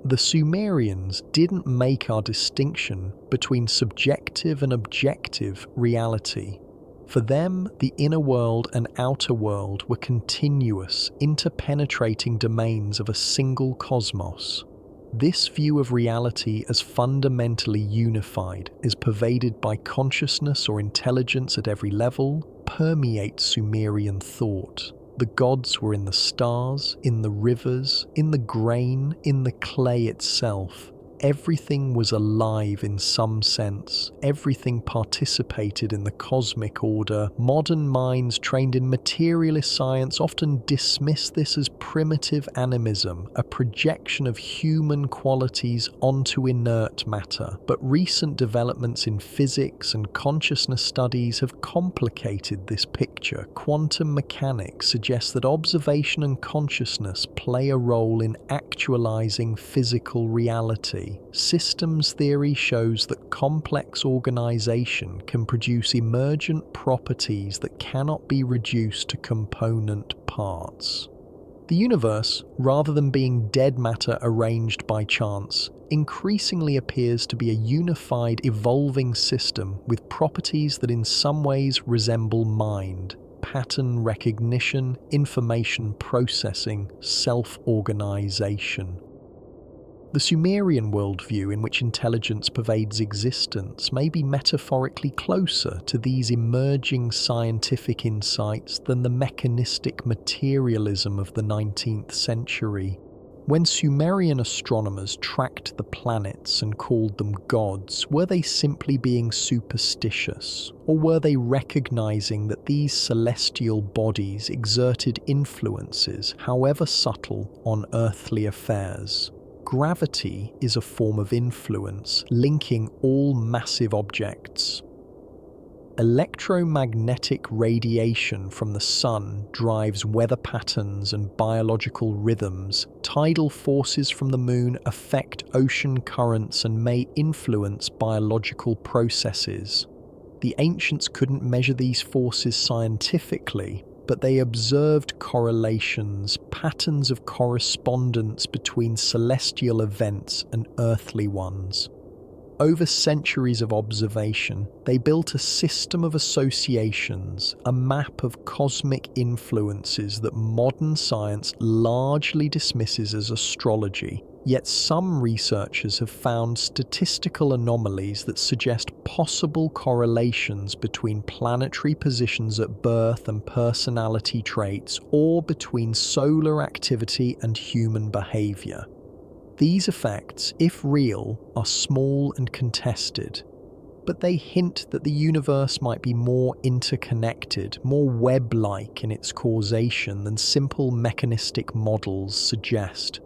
The Sumerians didn't make our distinction between subjective and objective reality. For them, the inner world and outer world were continuous, interpenetrating domains of a single cosmos. This view of reality as fundamentally unified, is pervaded by consciousness or intelligence at every level, permeates Sumerian thought. The gods were in the stars, in the rivers, in the grain, in the clay itself. Everything was alive in some sense. Everything participated in the cosmic order. Modern minds trained in materialist science often dismiss this as primitive animism, a projection of human qualities onto inert matter. But recent developments in physics and consciousness studies have complicated this picture. Quantum mechanics suggests that observation and consciousness play a role in actualizing physical reality. Systems theory shows that complex organization can produce emergent properties that cannot be reduced to component parts. The universe, rather than being dead matter arranged by chance, increasingly appears to be a unified, evolving system with properties that in some ways resemble mind: pattern recognition, information processing, self-organization. The Sumerian worldview in which intelligence pervades existence may be metaphorically closer to these emerging scientific insights than the mechanistic materialism of the 19th century. When Sumerian astronomers tracked the planets and called them gods, were they simply being superstitious, or were they recognizing that these celestial bodies exerted influences, however subtle, on earthly affairs? Gravity is a form of influence, linking all massive objects. Electromagnetic radiation from the sun drives weather patterns and biological rhythms. Tidal forces from the moon affect ocean currents and may influence biological processes. The ancients couldn't measure these forces scientifically, but they observed correlations, patterns of correspondence between celestial events and earthly ones. Over centuries of observation, they built a system of associations, a map of cosmic influences that modern science largely dismisses as astrology. Yet some researchers have found statistical anomalies that suggest possible correlations between planetary positions at birth and personality traits, or between solar activity and human behavior. These effects, if real, are small and contested. but they hint that the universe might be more interconnected, more web-like in its causation than simple mechanistic models suggest.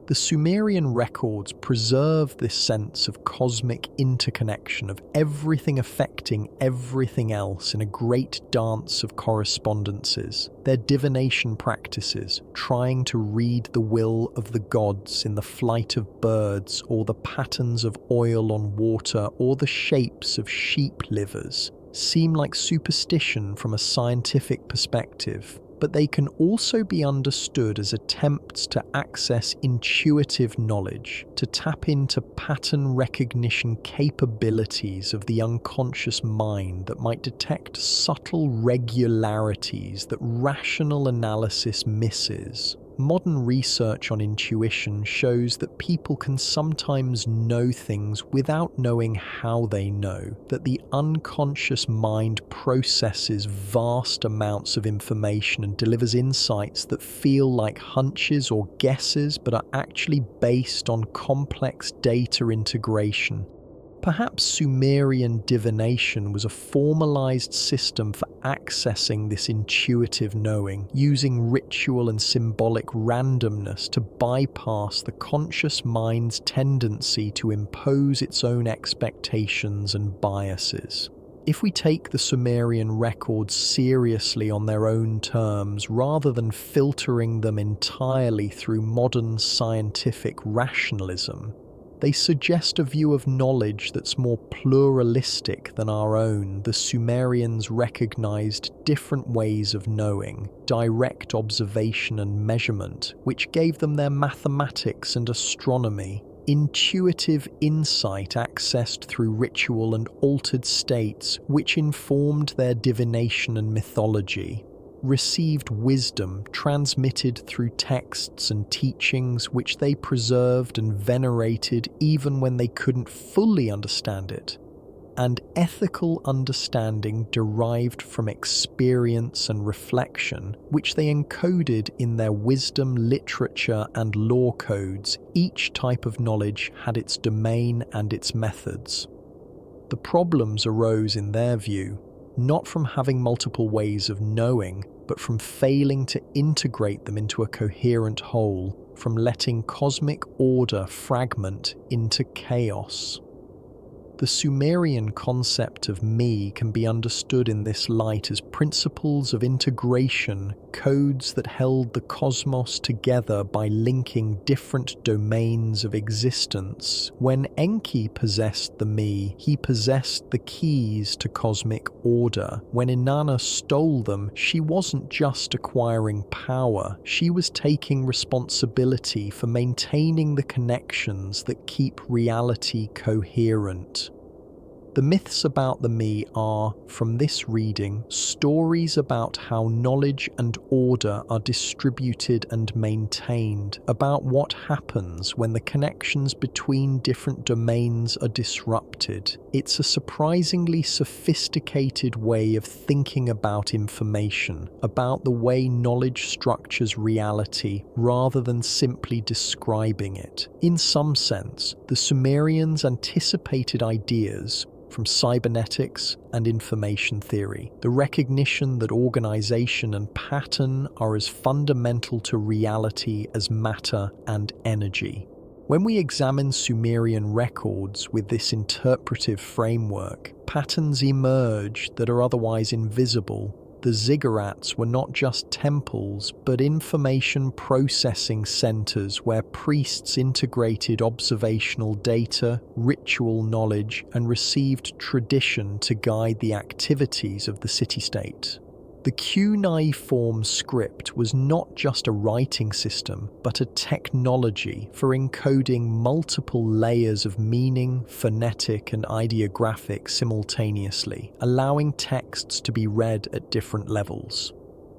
The Sumerian records preserve this sense of cosmic interconnection, of everything affecting everything else in a great dance of correspondences. Their divination practices, trying to read the will of the gods in the flight of birds, or the patterns of oil on water, or the shapes of sheep livers, seem like superstition from a scientific perspective, but they can also be understood as attempts to access intuitive knowledge, to tap into pattern recognition capabilities of the unconscious mind that might detect subtle regularities that rational analysis misses. Modern research on intuition shows that people can sometimes know things without knowing how they know, that the unconscious mind processes vast amounts of information and delivers insights that feel like hunches or guesses but are actually based on complex data integration. Perhaps Sumerian divination was a formalized system for accessing this intuitive knowing, using ritual and symbolic randomness to bypass the conscious mind's tendency to impose its own expectations and biases. If we take the Sumerian records seriously on their own terms, rather than filtering them entirely through modern scientific rationalism, they suggest a view of knowledge that's more pluralistic than our own. The Sumerians recognized different ways of knowing, direct observation and measurement, which gave them their mathematics and astronomy, intuitive insight accessed through ritual and altered states, which informed their divination and mythology, received wisdom transmitted through texts and teachings which they preserved and venerated even when they couldn't fully understand it, and ethical understanding derived from experience and reflection, which they encoded in their wisdom, literature, and law codes. Each type of knowledge had its domain and its methods. The problems arose, in their view, not from having multiple ways of knowing, but from failing to integrate them into a coherent whole, from letting cosmic order fragment into chaos. The Sumerian concept of me can be understood in this light as principles of integration, codes that held the cosmos together by linking different domains of existence. When Enki possessed the me, he possessed the keys to cosmic order. When Inanna stole them, she wasn't just acquiring power, she was taking responsibility for maintaining the connections that keep reality coherent. The myths about the me are, from this reading, stories about how knowledge and order are distributed and maintained, about what happens when the connections between different domains are disrupted. It's a surprisingly sophisticated way of thinking about information, about the way knowledge structures reality rather than simply describing it. In some sense, the Sumerians anticipated ideas from cybernetics and information theory, the recognition that organization and pattern are as fundamental to reality as matter and energy. When we examine Sumerian records with this interpretive framework, patterns emerge that are otherwise invisible. The ziggurats were not just temples, but information processing centers where priests integrated observational data, ritual knowledge, and received tradition to guide the activities of the city-state. The cuneiform script was not just a writing system, but a technology for encoding multiple layers of meaning, phonetic and ideographic simultaneously, allowing texts to be read at different levels.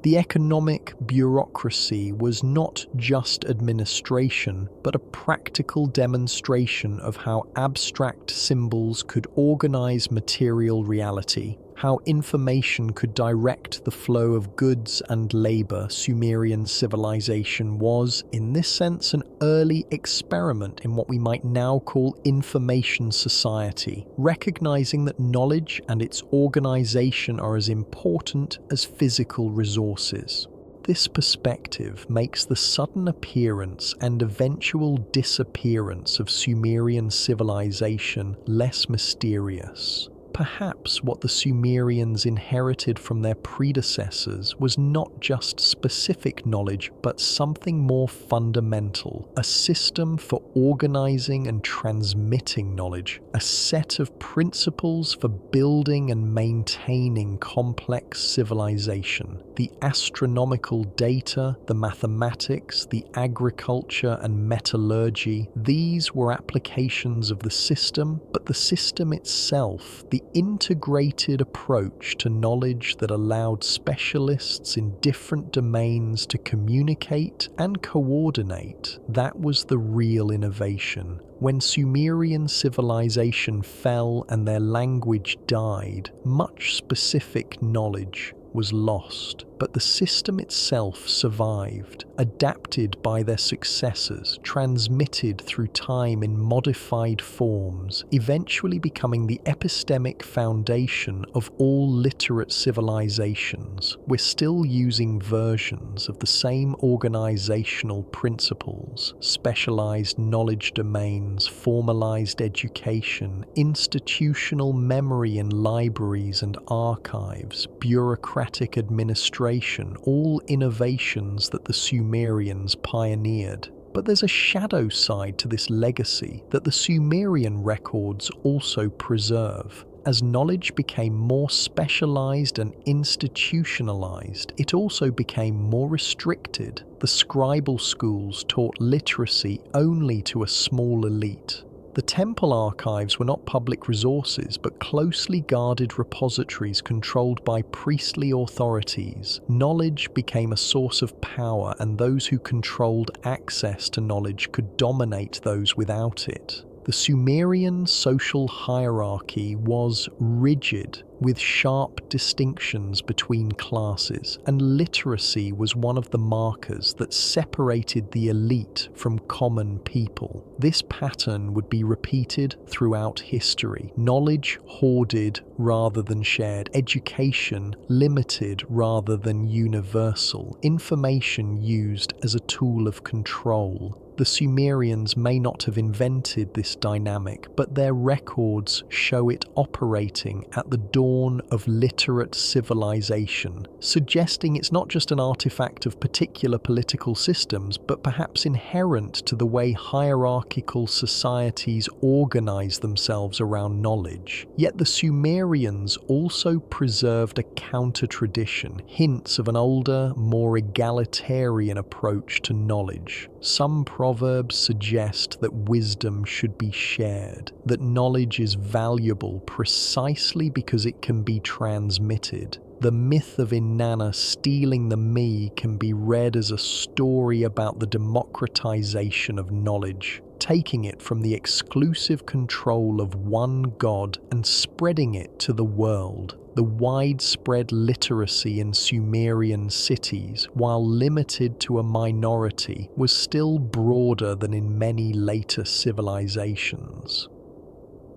The economic bureaucracy was not just administration, but a practical demonstration of how abstract symbols could organize material reality, how information could direct the flow of goods and labor. Sumerian civilization was, in this sense, an early experiment in what we might now call information society, recognizing that knowledge and its organization are as important as physical resources. This perspective makes the sudden appearance and eventual disappearance of Sumerian civilization less mysterious. Perhaps what the Sumerians inherited from their predecessors was not just specific knowledge, but something more fundamental, a system for organizing and transmitting knowledge, a set of principles for building and maintaining complex civilization. The astronomical data, the mathematics, the agriculture and metallurgy, these were applications of the system, but the system itself, the integrated approach to knowledge that allowed specialists in different domains to communicate and coordinate, that was the real innovation. When Sumerian civilization fell and their language died, much specific knowledge was lost, but the system itself survived, adapted by their successors, transmitted through time in modified forms, eventually becoming the epistemic foundation of all literate civilizations. We're still using versions of the same organizational principles, specialized knowledge domains, formalized education, institutional memory in libraries and archives, bureaucratic administration, all innovations that the Sumerians pioneered. But there's a shadow side to this legacy that the Sumerian records also preserve. As knowledge became more specialized and institutionalized, it also became more restricted. The scribal schools taught literacy only to a small elite. The temple archives were not public resources, but closely guarded repositories controlled by priestly authorities. Knowledge became a source of power, and those who controlled access to knowledge could dominate those without it. The Sumerian social hierarchy was rigid, with sharp distinctions between classes, and literacy was one of the markers that separated the elite from common people. This pattern would be repeated throughout history. Knowledge hoarded rather than shared, education limited rather than universal, information used as a tool of control. The Sumerians may not have invented this dynamic, but their records show it operating at the dawn of literate civilization, suggesting it's not just an artifact of particular political systems, but perhaps inherent to the way hierarchical societies organize themselves around knowledge. Yet the Sumerians also preserved a counter-tradition, hints of an older, more egalitarian approach to knowledge. Some proverbs suggest that wisdom should be shared, that knowledge is valuable precisely because it can be transmitted. The myth of Inanna stealing the me can be read as a story about the democratization of knowledge, taking it from the exclusive control of one god and spreading it to the world. The widespread literacy in Sumerian cities, while limited to a minority, was still broader than in many later civilizations.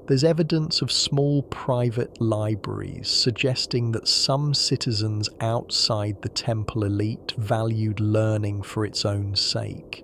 There's evidence of small private libraries suggesting that some citizens outside the temple elite valued learning for its own sake.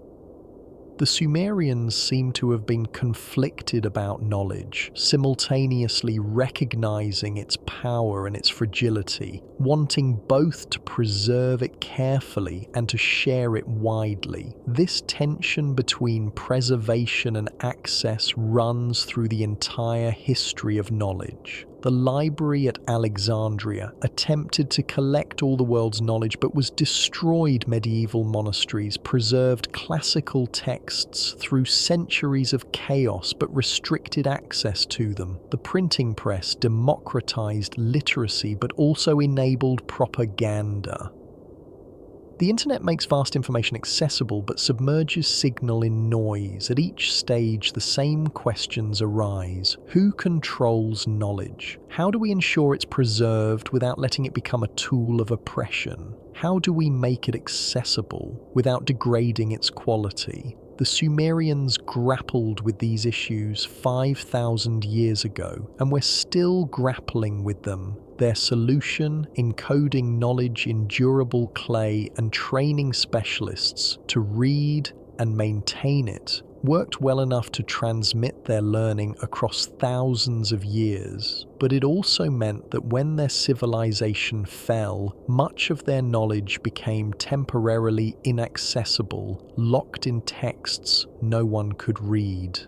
The Sumerians seem to have been conflicted about knowledge, simultaneously recognizing its power and its fragility, wanting both to preserve it carefully and to share it widely. This tension between preservation and access runs through the entire history of knowledge. The library at Alexandria attempted to collect all the world's knowledge but was destroyed. Medieval monasteries preserved classical texts through centuries of chaos but restricted access to them. The printing press democratized literacy but also enabled propaganda. The internet makes vast information accessible but submerges signal in noise. At each stage, the same questions arise. Who controls knowledge? How do we ensure it's preserved without letting it become a tool of oppression? How do we make it accessible without degrading its quality? The Sumerians grappled with these issues 5,000 years ago, and we're still grappling with them. Their solution: encoding knowledge in durable clay and training specialists to read and maintain it, worked well enough to transmit their learning across thousands of years. But it also meant that when their civilization fell, much of their knowledge became temporarily inaccessible, locked in texts no one could read.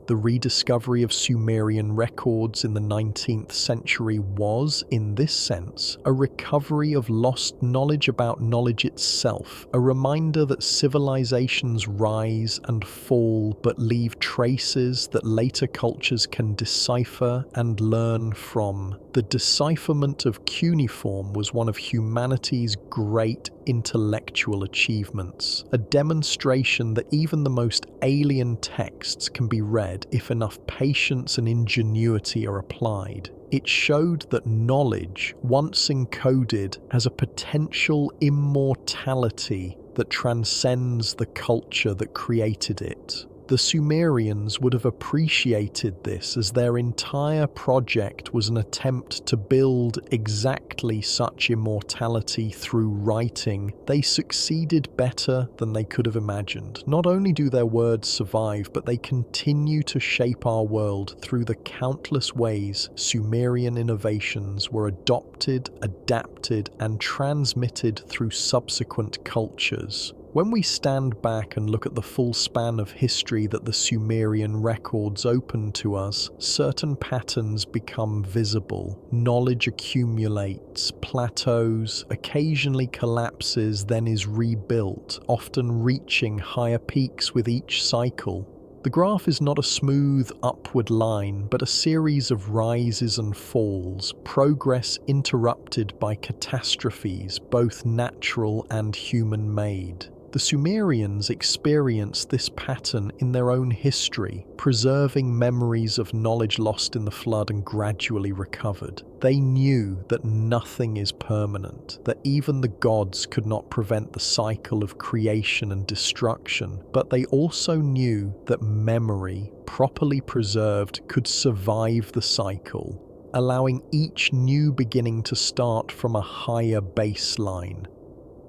The rediscovery of Sumerian records in the 19th century was, in this sense, a recovery of lost knowledge about knowledge itself, a reminder that civilizations rise and fall but leave traces that later cultures can decipher and learn from. The decipherment of cuneiform was one of humanity's great intellectual achievements, a demonstration that even the most alien texts can be read if enough patience and ingenuity are applied. It showed that knowledge, once encoded, has a potential immortality that transcends the culture that created it. The Sumerians would have appreciated this, as their entire project was an attempt to build exactly such immortality through writing. They succeeded better than they could have imagined. Not only do their words survive, but they continue to shape our world through the countless ways Sumerian innovations were adopted, adapted, and transmitted through subsequent cultures. When we stand back and look at the full span of history that the Sumerian records open to us, certain patterns become visible. Knowledge accumulates, plateaus, occasionally collapses, then is rebuilt, often reaching higher peaks with each cycle. The graph is not a smooth upward line, but a series of rises and falls, progress interrupted by catastrophes, both natural and human-made. The Sumerians experienced this pattern in their own history, preserving memories of knowledge lost in the flood and gradually recovered. They knew that nothing is permanent, that even the gods could not prevent the cycle of creation and destruction, but they also knew that memory, properly preserved, could survive the cycle, allowing each new beginning to start from a higher baseline.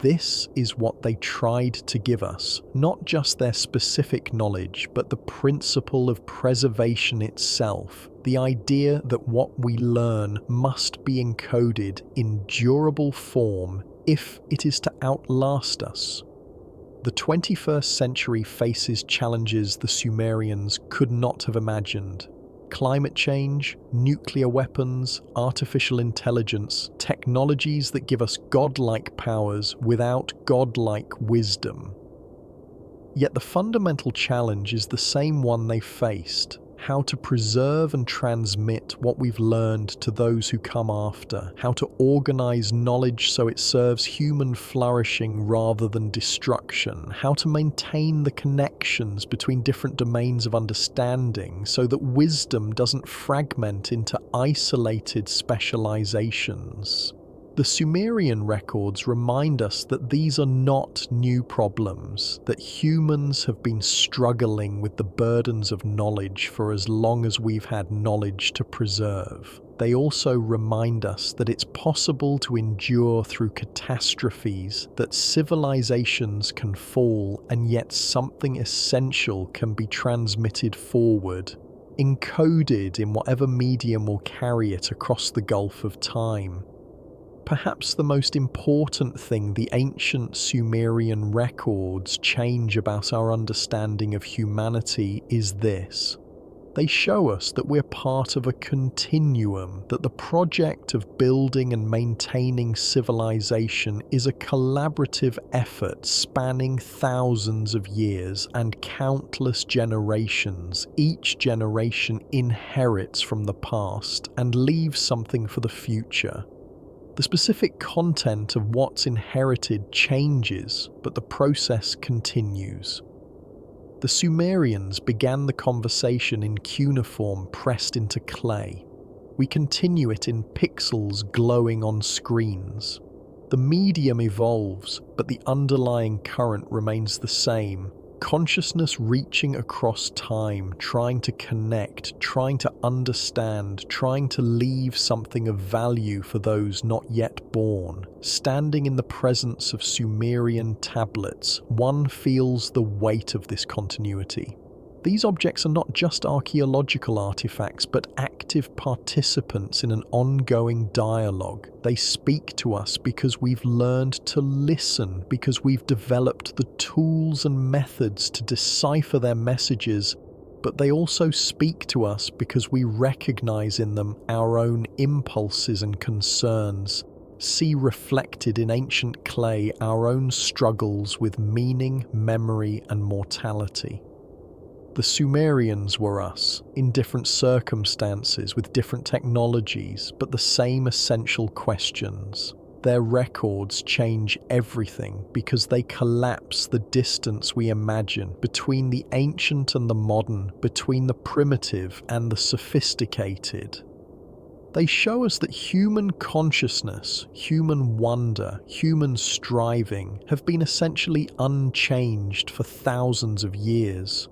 This is what they tried to give us, not just their specific knowledge, but the principle of preservation itself, the idea that what we learn must be encoded in durable form if it is to outlast us. The 21st century faces challenges the Sumerians could not have imagined. Climate change, nuclear weapons, artificial intelligence, technologies that give us godlike powers without godlike wisdom. Yet the fundamental challenge is the same one they faced: how to preserve and transmit what we've learned to those who come after, how to organize knowledge so it serves human flourishing rather than destruction, how to maintain the connections between different domains of understanding so that wisdom doesn't fragment into isolated specializations. The Sumerian records remind us that these are not new problems, that humans have been struggling with the burdens of knowledge for as long as we've had knowledge to preserve. They also remind us that it's possible to endure through catastrophes, that civilizations can fall, and yet something essential can be transmitted forward, encoded in whatever medium will carry it across the gulf of time. Perhaps the most important thing the ancient Sumerian records change about our understanding of humanity is this: they show us that we're part of a continuum, that the project of building and maintaining civilization is a collaborative effort spanning thousands of years and countless generations. Each generation inherits from the past and leaves something for the future. The specific content of what's inherited changes, but the process continues. The Sumerians began the conversation in cuneiform pressed into clay. We continue it in pixels glowing on screens. The medium evolves, but the underlying current remains the same. Consciousness reaching across time, trying to connect, trying to understand, trying to leave something of value for those not yet born. Standing in the presence of Sumerian tablets, one feels the weight of this continuity. These objects are not just archaeological artifacts, but active participants in an ongoing dialogue. They speak to us because we've learned to listen, because we've developed the tools and methods to decipher their messages, but they also speak to us because we recognize in them our own impulses and concerns, see reflected in ancient clay our own struggles with meaning, memory, and mortality. The Sumerians were us, in different circumstances, with different technologies, but the same essential questions. Their records change everything because they collapse the distance we imagine between the ancient and the modern, between the primitive and the sophisticated. They show us that human consciousness, human wonder, human striving have been essentially unchanged for thousands of years.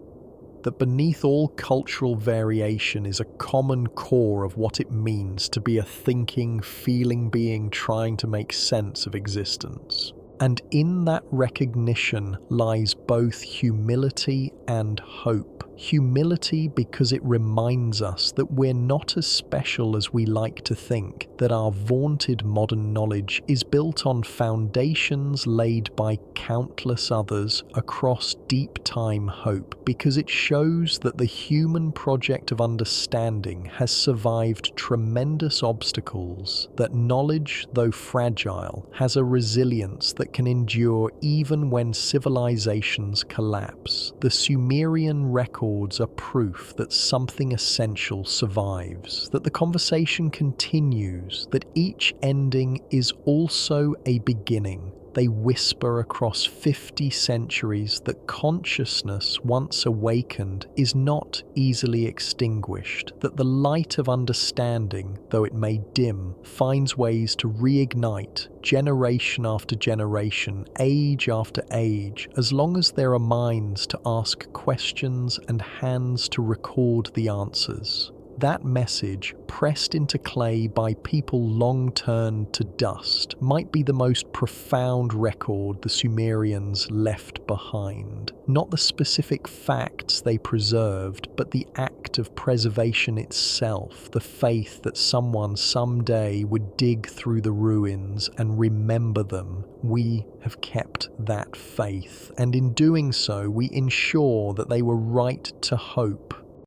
That beneath all cultural variation is a common core of what it means to be a thinking, feeling being trying to make sense of existence. And in that recognition lies both humility and hope. Humility because it reminds us that we're not as special as we like to think, that our vaunted modern knowledge is built on foundations laid by countless others across deep time hope, because it shows that the human project of understanding has survived tremendous obstacles, that knowledge, though fragile, has a resilience that can endure even when civilizations collapse. The Sumerian records are proof that something essential survives, that the conversation continues, that each ending is also a beginning. They whisper across 50 centuries that consciousness, once awakened, is not easily extinguished, that the light of understanding, though it may dim, finds ways to reignite generation after generation, age after age, as long as there are minds to ask questions and hands to record the answers. That message, pressed into clay by people long turned to dust, might be the most profound record the Sumerians left behind. Not the specific facts they preserved, but the act of preservation itself, the faith that someone someday would dig through the ruins and remember them. We have kept that faith, and in doing so, we ensure that they were right to hope.